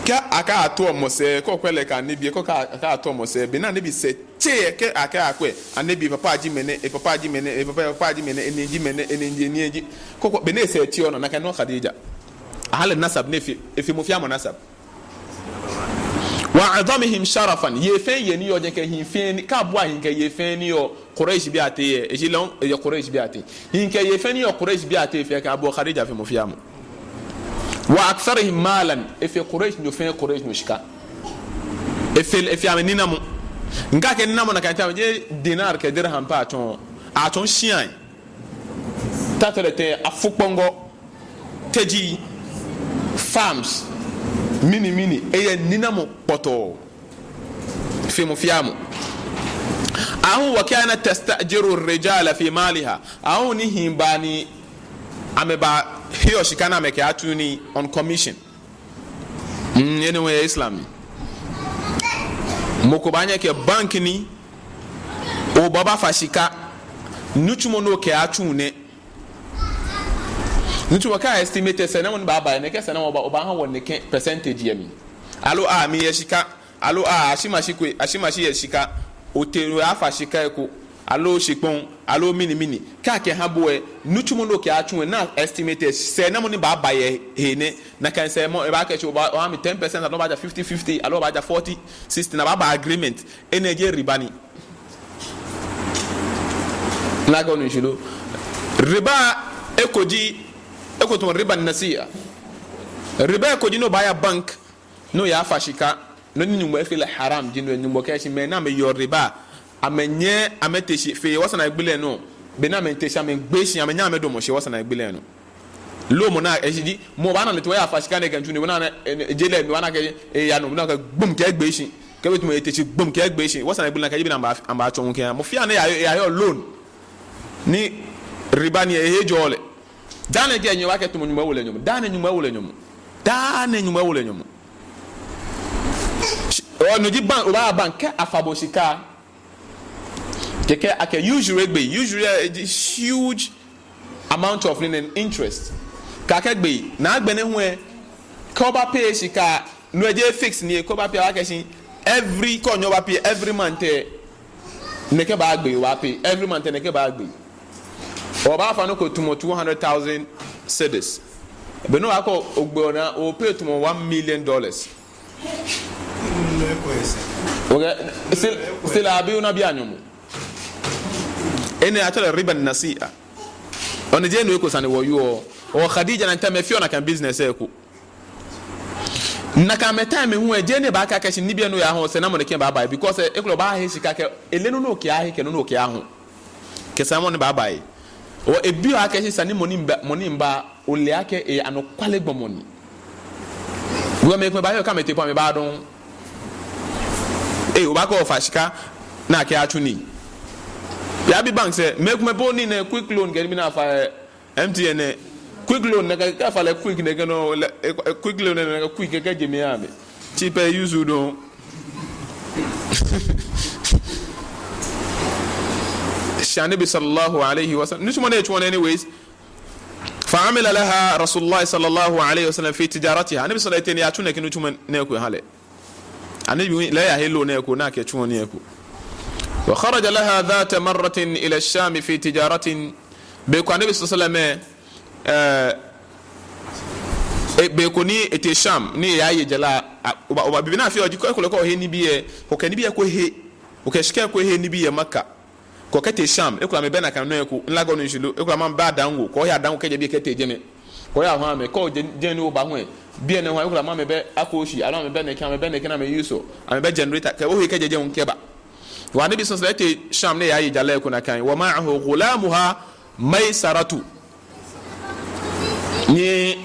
ka aka ato mose ko kwele ka nibi ko ka ato mose bi na nibi se che ke aka akwe anabi papa ajimene papa ajimene papa ajimene enjimene enji ko be na se ti ono na kan no khadija ahal nasab ne fi mufia nasab wa azamihim sharafan yefen yeni yo je ke hinfen ka bo ahin ke yefen ni yo quraish bi ate ejilon ya quraish bi ate hin ke yefen ni yo quraish bi ate fe ka bo khadija fi mufia wa aktharihim malan efe quraish no fe quraish no shika efe amenina mo nga ke nina mo na kanta je dinar ke dirham pa aton shian tatorete afukpongo teji farms mini eye nina mo poto fi mo fiamu ahu wa kana tastajiru ar-rijala fi maliha ahu ni himbani ameba hiyo shikana meke atuni on commission anyway islam moko banya ke bank ni o baba fashika nuchumo no ke atune nuchumo ka estimate se na mon baba ne ke se na oba ha won ne ke percentage yami alo mi yeshika alo ashimashi yeshika o teru afashika eko alo shikpon alo mini ka ke ha boe nuchumo no ke atun na estimate se na mo ni baba ye he na kan se mo e ba ke chuba o am 10% alo ba 50 alo ba 40 60 na baba agreement energy ribani la ko ni shilo riba ekoton riba nasiya riba ekoji no baya bank no ya fashika no ni nyumba feel haram jino nyumba ke shi me na me yo riba amenye ameteshi fe wasana igbele no be na menteshi amegbeshi amenya amedo mo she wasana igbele no lo mo na ejidi mo ba na le to ya fashika ne kantu ne na jele mi wana ke ya no na ka gbum ke egbeshi ke betu mo eteshi gbum ke egbeshi wasana igbele na ka yibi na amba achon ke mo fia na ya yo loan ni riba ni jole dane ke nyi wake to mo nyuma wole nyum dane nyuma wole nyum o no di bank o ba bank afabosika keke ake usually a huge amount of interest kake gbe na agbe ne hu e ko ba pay sika no eje fix ni ko ba pay wa kesin every konyo ba pay every month neke ba agbe wa pay every month neke ba agbe o ba fa no ko tumo 200,000 cedis be no akọ ogbe ona o pay tumo $1 million okay still abi una bi anyomo ene atole riba nasi'a on je no eko sane wo yo o Khadija na ntame fiona kan business eko na ka meta me hu eje ne ba ka kashi ni bia no ya ho se na mo ne ke ba because eklo ba he sika ke elenu no ke ahe ke no ke aho ke samo ne ba o ebi o akashi sane moni mba o le ake e anokwale gbomoni wo me ko ba yo ka mete po me ba don o ba ko fa sika na ke atuni ya bi bank say make me boni na quick loan get me na fa MTN quick loan na ka fa le quick na no quick loan na quick ka je me ame cheap use do Shanabi sallallahu alayhi wa sallam nismo ne chwana anyways فعمل لها رسول الله صلى الله عليه وسلم في تجارتها النبي صلى الله عليه وسلم ياتuna kinu chuma ne ko hale النبي لا يهلو ne ko na ke chuma ne ko وخرج لها ذات مرة إلى الشام في تجارة بيكو النبي صلى الله عليه وسلم بيكوني اتي الشام ني ياي جلا وبابنا في اوجي كو لكو هي ني بيه كو كان بيه كو هي وكشكا كو هي ني بيه مكة كو كتي الشام اكو ما بينا كان نكو نلاغو نشلو اكو ما با دانغو كو يا دانغو كجي بيه كتي جيمي كو يا هو امي كو جينو با هو بيه نه هو اكو ما مبه اكوشي الا مبه نه كان مبه نه كان مي يوسو امبه جنريتور كو هي كجي جون كبا والنبي صلى الله عليه وسلم شام ne yayi jalla kuna kan wa ma'ahu ghulamuha maisaratu ni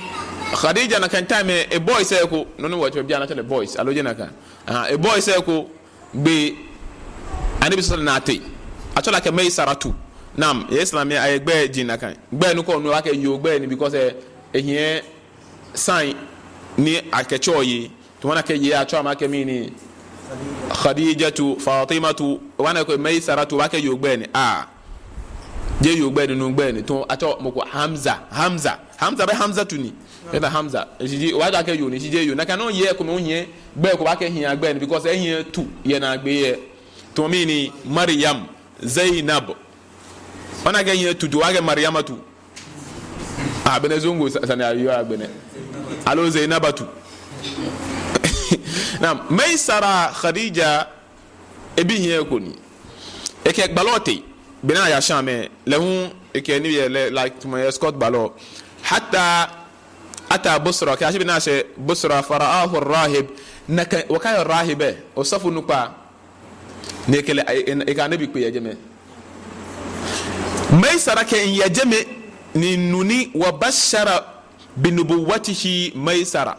Khadija na kan time a boy say ko no what be na tell boys aloje na kan a boy say ko be annabi sallallahu alaihi wasallam atola ke maisaratu nam islam ya ay gbe jina kan gbe nu ko nu wa ke yo gbe ni because ehien sign ni akechoyi to wana ke ye acho ma ke mi ni Khadijatu Fatimatu wana ko maisaratu wa ke yo gbe ni je yo gbe nu gbe ni to acho mo ko Hamza be Hamza tuni eba Hamza ejiji wa ga ke yo ni jije yo na kan no ye ko mo hie gbe ko ba ke hia gbe ni because ehien tu ye na gbe ye to mi ni Maryam Zainab wana ga hie tu do wa ga Maryamatu bene zongo sana yo agbene alo Zainabatu na Maisara Khadija ebi hie ko ni eke gbalote bena ya shame lehun eke ni like to my escort balo hatta ata Busra ka bena she Busra faraahu ar-rahib naka wakay ar-rahibe usafu nupa nekele e ka nabi ku yejeme Maisara ke yejeme ni nuni wa bashara binubuwatihi Maisara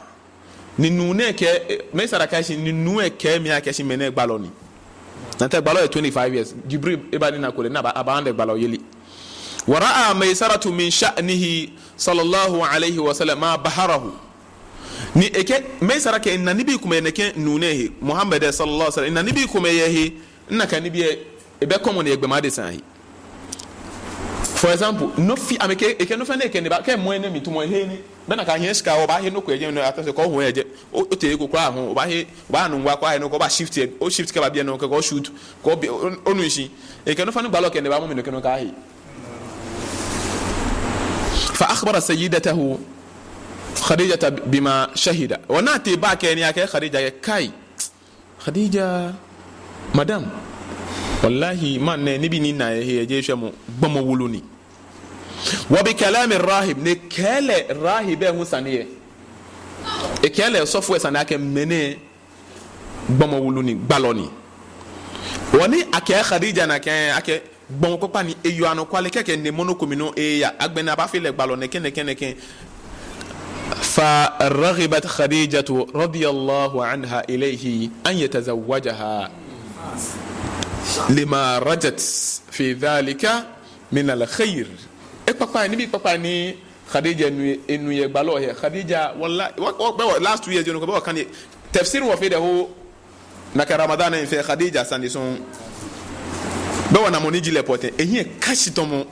ni nune ke Maisara ka shi ni nuwe ke mi ake shi mene gbaloni nante gbalo 25 years Jibril ibani na kole na abande gbalo yeli waraa Maisaratu min sha'nihi sallallahu alayhi wa sallam ma baharahu ni eke Maisara ke na nibi kuma neke nunehi Muhammad sallallahu alayhi wa sallam na nibi kuma yehi na ka nibi ebe komo ne egbe ma de san hi. For example, no fi ameke eke no fane eke ne ba ke mo ene mi to mo he ni be na ka hie ska o ba he no ko eje no atase ko ho eje o te ko kra ho o ba he ba nu ngwa kwa he no ko ba shift o shift ka ba bia no ko shoot ko onu nshi eke no fane ba lo ke ne ba mo mi no ke no ka he. Fa akhbara sayyidatahu Khadija bima shahida wa nati ba ke ni ake Khadija kai Khadija madam wallahi man ne ni bi ni na he je hwemo gbomo wuluni wa bi kalami rahib ne kele rahibe husaniye e kele software sanake mene gbomo wuluni baloni woni ake Khadija na ke ake gbomo popa ni eyo anu kwale keke ne monokomino ya agbena ba file balone ken فرغبت خديجة رضي الله عنها إليه أن يتزوجها لما رجت في ذلك من الخير. إكبر نبي إكبر ني خديجة إنه يقبلوه خديجة والله last 2 years ينو كان تفسير وفيده هو نك رمضان في خديجة سندسون بوا نموني جل بوتة إيه كاشي تومو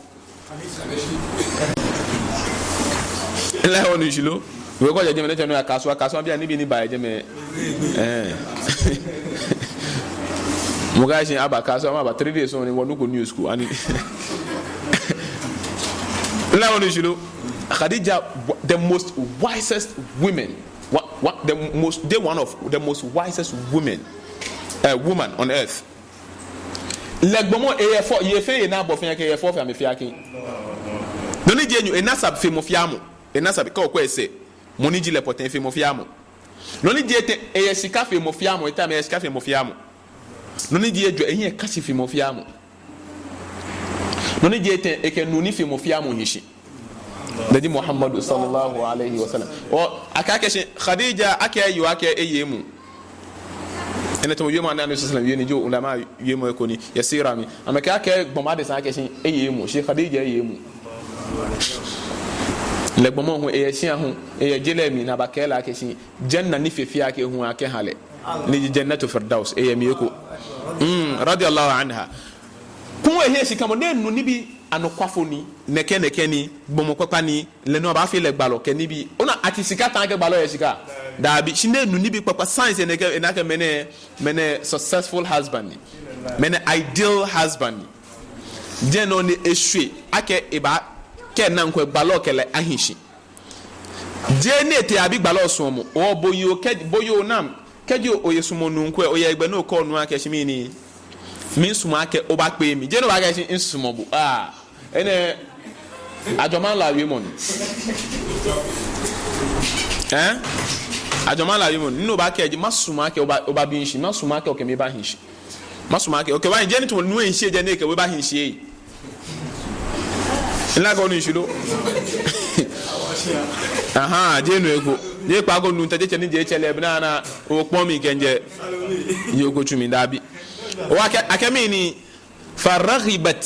لا هو نجلو we go je me tell no kaswa bia ni bi ni ba je me Mugashi abaka so about 3 days on one go new school and now on you Khadija, the most wisest women, one of the most wisest women woman on earth. Like bomo e4 ye fe na bofin ke e4 fa me fiake no ni je nyu enasa fe mo fiamo enasa ka okwa ese mo ni jile poten fe mo fiamo no ni je te e sika fe mo fiamo eta me sika fe mo fiamo no ni je jo ehin e kachi fe mo fiamo no ni je te e ke no ni fe mo fiamo hishi Nabi Muhammad sallallahu alaihi wasallam o akake Khadija akayu ake eyemu ene to yema na sallallahu alaihi wasallam jo ulama yemo ekoni yasirami amaka ke bomade san ake eyemu she Khadija eyemu le bomo ho eyeshia ho eyjelemi na bakela ake janna ni fefia ake ho ake hale ni jannatu firdaus eyemi eko radiyallahu anha kun ehe sikamo nenu ni bi anokwafoni neke ni bomokwa ni le no ba fe le gbalo ke ni bi ona atisika tan ke gbalo yesika da bi shine nu ni bi papa science neke na ke mene successful husband mene ideal husband je no ni ehwe ake eba ke na nkwe gbalo ke le ahinshi je ni ete abi gbalo so mo o boyo nam keji oyesumo nu nkwe oye egbe no ko nu ake shimi ni min suma ake oba pe mi je no ba ga shi insumo bu ene ajoman la wimon ajoman la wimon no ba ke masuma ke oba bi nshi masuma ke o ke me ba hinshi masuma ke o ke wa nje ni to nu enshi je ne ke we ba hinshi yi ila ko ni shilo je no ego je pa go nu ntaje che ni je chele bna na o pon mi kenje yoko chumi dabi o akemi ni faraghibat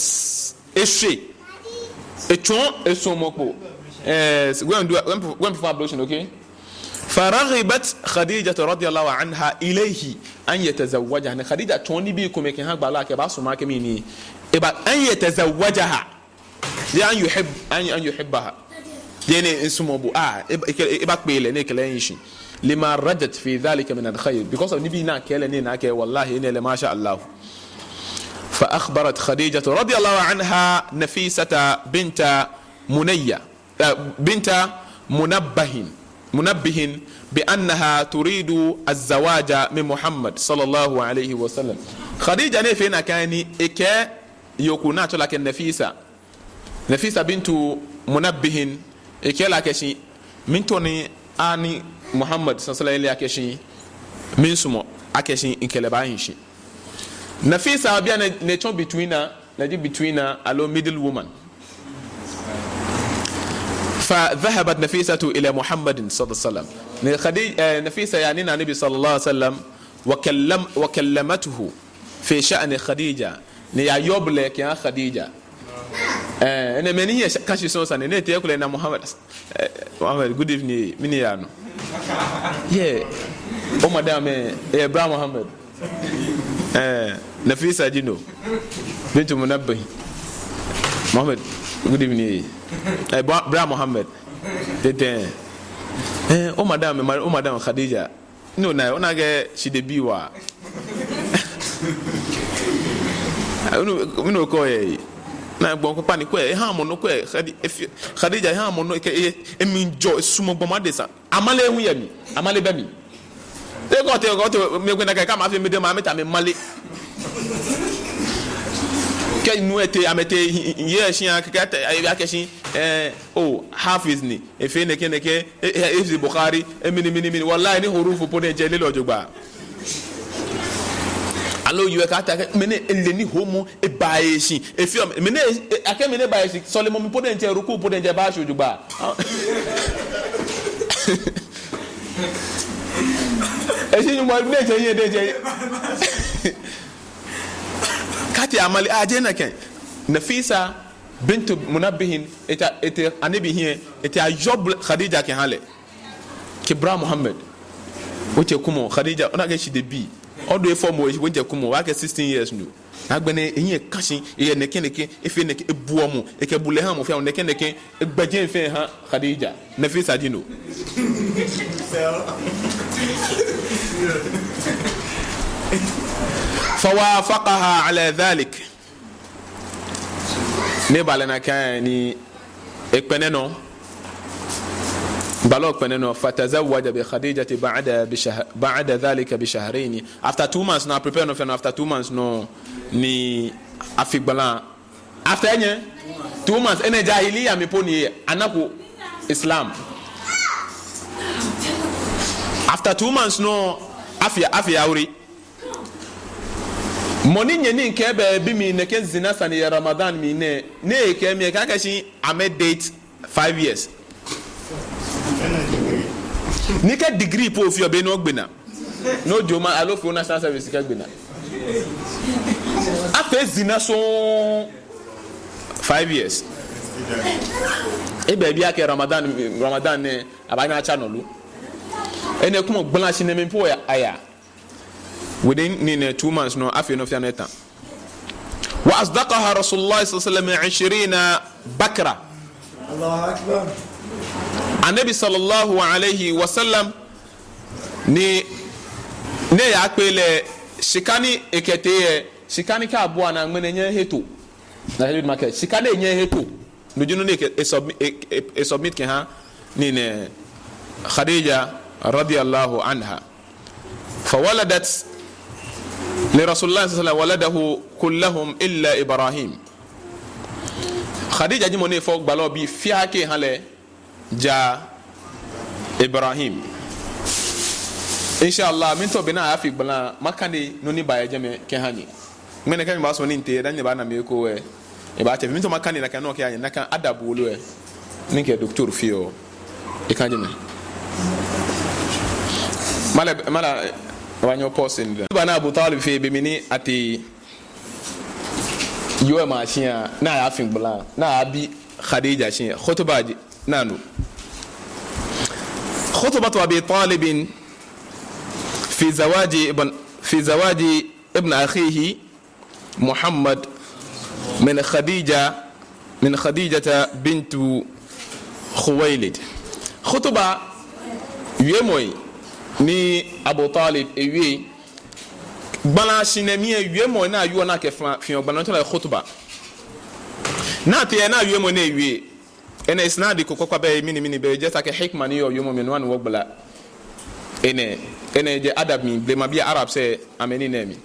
eshe echon esomokpo when before ablution, okay? فرغبت خديجة رضي الله عنها إليه أن يتزوجها. خديجة توني بيكم يكن هاك بالاك باسو ما كميني إبا أن يتزوجها يعني يحب أن يحبها يعني اسمه بو إبا قبيلة نيكلا ينشي لما رجت في ذلك من الخير because of نبينا كيلا نينا كي والله إني لما شاء الله. فأخبرت خديجة رضي الله عنها نفيسة بنت منبه بأنها تريد الزواج من محمد صلى الله عليه وسلم. خديجة نفينا كاني إكا يكونات لك نفيسة بنت منبه إكا لكشي من توني آني محمد صلى الله عليه وسلم من سمو أكشي إنك لبعينشي. Nafisa abia na between her allo middle woman. فذهبت نفيسة إلى محمد صلى الله عليه وسلم. نفيسة يعني النبي صلى الله عليه وسلم وكلمته في شأن خديجة. نيا يوبلك يا خديجة. أنا مني كاشي سونسان نيت يقول لنا محمد good evening مني يانو. Oh madame Ibrahim Muhammad. Nafisa Jino Bintu Munabbi Muhammad, good evening. Bra Muhammad Tete madam Khadija no na ona ge she de biwa no ko na gbon ko pani ko ha mo no ko Khadija ha mo no ke eminjo sumo bomadesa amale hu yami amale bami te go me gwena ka ma fi me de ma meta me male ke nu ete amete ye shia ka ya ke shi hafiz ni e fe ne ke e Bukhari e mini wallahi ni hurufu pone je le lojogba allo you ka ta mene eleni homo e baeshi e fi mene ake mene baeshi so le mo mi pone je ruku pone je ba shojugba esi mo ne je ye de je kati amali ajena ken Nafisa bintu Munabbihin eta anabi hier eta Job Khadija ken hale Kibra Muhammad wote kumo Khadija ona ge shi de bi odo e form wo wote kumo wa ke 16 years no agbene eyin kashin e neke efe neke ebuo mu e ke bule ha mo fia neke egbaje fe ha Khadija Nafisa dino فوافقها على ذلك نبالنا كان اكبننو بالوك بننو فتزوج بخديجة بعد ذلك بشهرين. After 2 months now prepare no after 2 months no ni afigbalan after 2 months ene jahiliya me poni anako Islam. After 2 months no afia awri moni nyeni nke be mi ne ken zina sani ya Ramadan mi ne ke mi ka kashi ame date 5 years nika degree po fi obe no gbena no joma alofu national service ka gbena afa zina so 5 years e be bia ke Ramadan ne abanya channel ene kuma gbona shi ne me po aya within 2 months no afi no fi aneta wa asdaqaha rasulullah sallallahu alaihi wasallam 20 bakra. Allahu akbar. Anabi sallallahu alayhi wa sallam ni ne ya pele shikani ekete shikani ka abo na ngmenenye heto na heto market shikani enye heto nujunu ne e submit ke ha ni ne Khadija radiyallahu anha fawaladat li rasulullah sallallahu waladahu kullahum illa Ibrahim. Khadija jimone fok balo bi fiake hale ja Ibrahim inshallah min to bina afi bala makande noni baye jame ke hani mene kan ba so ni nte dan ne ba na me ko e ba te min to makande na kan no ke anya na kan adabu lo e ninke doctor fio e kan jame mala wanyo posin bana Abu Talib fi be mini ati yo ma shia na afi bala na abi Khadija shia khutbaji نانو خطبة أبي طالب في زواج ابن أخيه محمد من خديجة بنت خويلد. خطبة يموي ni Abu Talib ewie bala sinamie yemo na yuona ke fi obana to la khutba na te na yemo na ewie ene isnadi ko kwa be mini be je take hikma ni yo yomo min wan wogbala ene je adab mi be ma bi arab se ameni nemi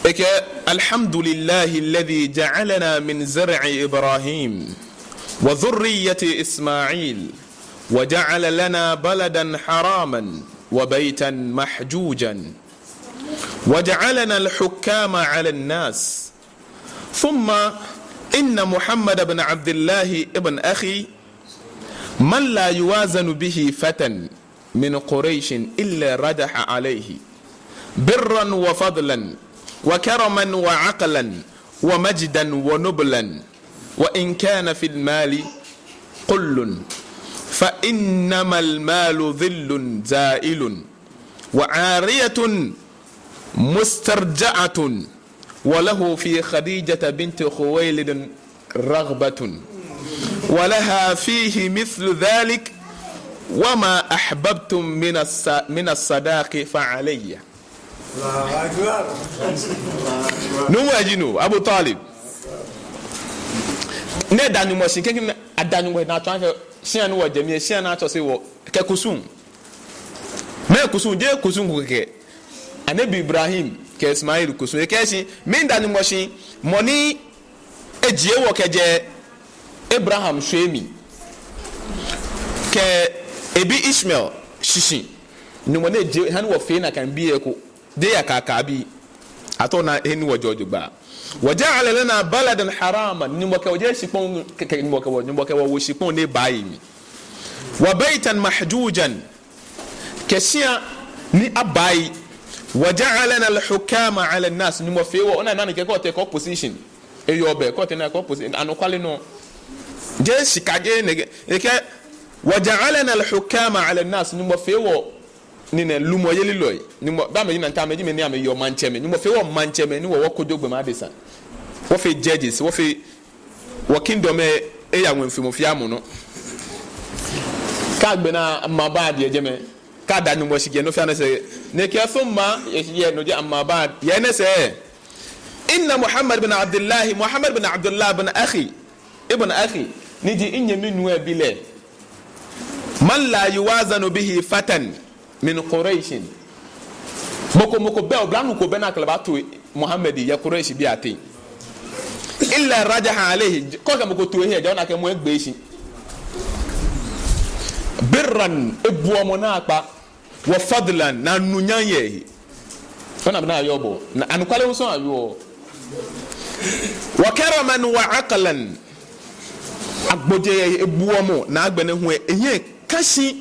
eke alhamdulillahi alladhi ja'alana min zar'i ibrahim wa dhurriyyati isma'il wa ja'ala lana baladan haraman wa baytan mahjujan wa ja'alana al-hukama 'ala an-nas thumma إن محمد بن عبد الله ابن أخي من لا يوازن به فتى من قريش إلا ردح عليه برا وفضلا وكرما وعقلا ومجدا ونبلا وإن كان في المال قل فإنما المال ذل زائل وعارية مسترجعة وله في خديجة بنت خويلد رغبة ولها فيه مثل ذلك وما أحببتم من الصداق فعلي. الله أكبر. نواجنو أبو طالب ندانو ماشين كن أدانو وين أتوانك شيئا وجميع شيئا أتوسي ككسوم ما كسوم جه كسوم كك النبي إبراهيم ke Ismail kusu e keshi minda ni moshi moni ejie wo keje Abraham shemi ke ebi Ishmael shishi ni moni ejie han wo fe na kan bi eko de ya kaka bi atona eni wo jojo ba waja'ala lana baladan haraman ni mo ke oje shipon ke ni mo ke wo shipon ne bayi mi wa baytan mahjujan keshia ni abai وجعلنا الحكام على الناس نمفيو انا نان كي كوتي كو بوزيشن ايو به كوتي نا كو بوزيشن انو كالي نو جي شيكاجي نك وجعلنا الحكام على الناس نمفيو نين لومو يلي لوي نمو با مي نانتا مي ني ام يو مانچeme نمفيو مانچeme ni wo kodogbe ma desa wo fe judges wo fe wo kingdom e ya nwenfimo fiamu no ka gbe na mabadi ejeme kada no mo shige no fa na se ne ke thumma ye no je amma ba'd ya ne se inna muhammad bin abdullah bin akhi ibn akhi niji inye minu e bile man la yuwazanu bihi fatan min quraish moko be oblanu ko bena kala batu muhammadi ya quraish bi ate illa rajaha alayhi ko ka moko tuwe he jona ke mo egbe shi birran ebuomo na apa wa fadlan na nunyan ye fana bna yobo na anukwale uso ayo wa karaman wa aqlan agboje ebuomo na agbene hu ehe kashi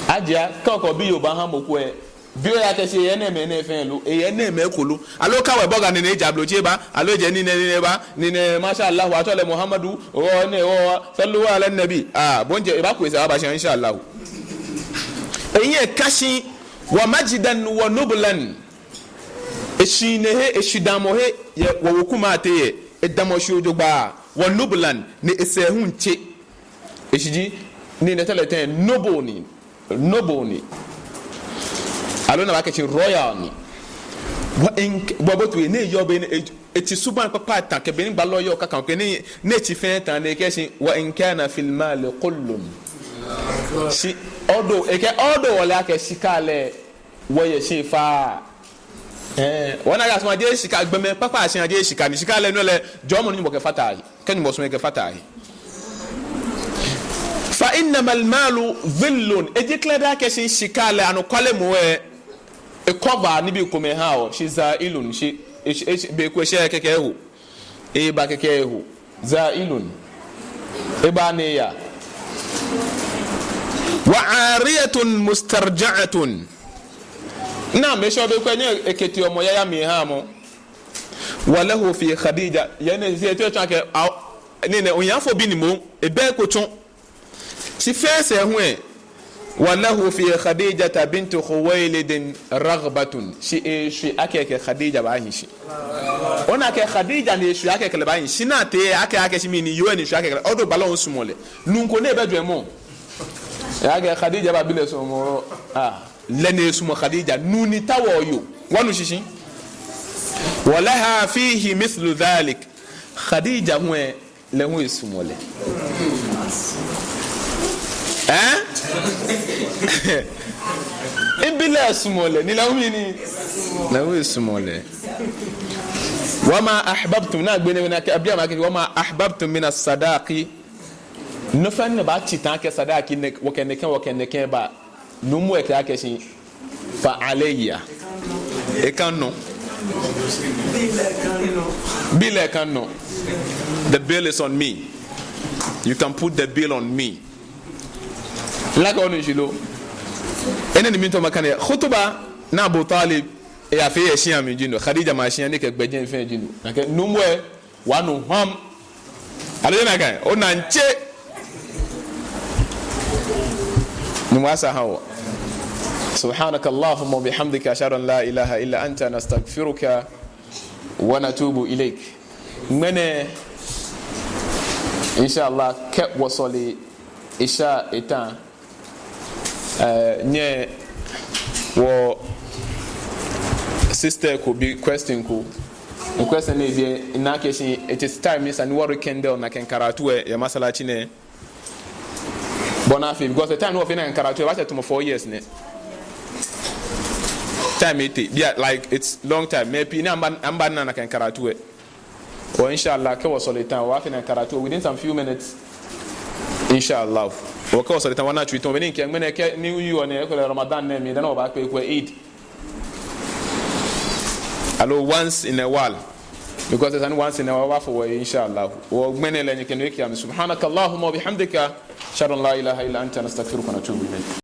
aja koko bi yoba ha moku e bi o ya kese ye na me na efen lu e ye na me kolu alo ka we boga ni jablo cheba alo je ni ne ba ni ne masha Allah wa tole muhammadu o ne o sallu ala nabi bonje e ba ku isa ba insha Allah ehe kashi wa majdan wa nublan eshinehe eshidamohe ye wokumate ye edamoshodogba wa nublan ne esehunche eshiji ni neteleten noboni alona bakechi royal ni wa botu ne yobe ne eti suban papa tan ke benin gba loyo kakan ke ni ne ti fen tan ne kesin wa in kana fil mal qullun si odo wala ke sikale woye shifa wana ga sma je shika gbeme papa asin je shika ni shika le no le jomo ni mo ke fatahi ken mo so ke fatahi fa innamal malu dhillun ejikla ke sin shika le anu kwale mo e cover ni bi ko me ha o shi zailun shi be ko she keke hu e ba keke hu zailun e ba ne ya wa ariyatun mustarja'atun na me shobe ko nye eketi omo ya mi ha mo walahu fi khadija yene ze to chanke ni ne onyanfo bi ni mo e be ko tun si fese hu e walahu fi khadija bint khuwailid raghbatun shi akeke khadija ba hin shi ona ke khadija ni shi akeke le ba hin shi na te akeke shi mi ni yo ni shi akeke odo balon sumole nunko ne be do mo ya ke khadija ba bile so mo lene suma khadija nuni tawoyo wanu shishi walaha fihi mithlu dhalik khadija huwe lehu isumole ibila isumole ni lehu isumole wama ahbabtum na gbene na abia ma ke wama ahbabtum min as-sadaqi no fanne ba titan ke sadaqi ne wakene ba numu eke akeshi fa alayya e kanno bile kanno the bill is on me, you can put the bill on me like onu jilo enen minto makane khutuba na Abu Talib e afi yeshia mi jino Khadija ma shia ne ke gbeje fe jino nake numu e wanu ham ale na kan ona nche نماسا هو سبحانك اللهم وبحمدك أشهد أن لا إله إلا أنت نستغفرك ونتوب إليك من إن شاء الله كوصلي إشاء إتان ني و sister could be question ku the question is in that case it is time is and what can do na kan karatu ya masalaci ne Bonafi, because the time of in karatu was to 4 years ne time it yeah like it's long time maybe na amba na kan karatu or inshallah ke was solitan wa fin karatu within some few minutes inshallah o ko solitan wana tweet on ke ngene ke new year ne ko Ramadan ne mi dan o ba pe ko Eid allo once in a while because it's once in a while for inshallah o ngene le ke no ke am subhanakallahumma wa bihamdika shar la ilaha illa anta nastaghfiruka wa natubu ilayk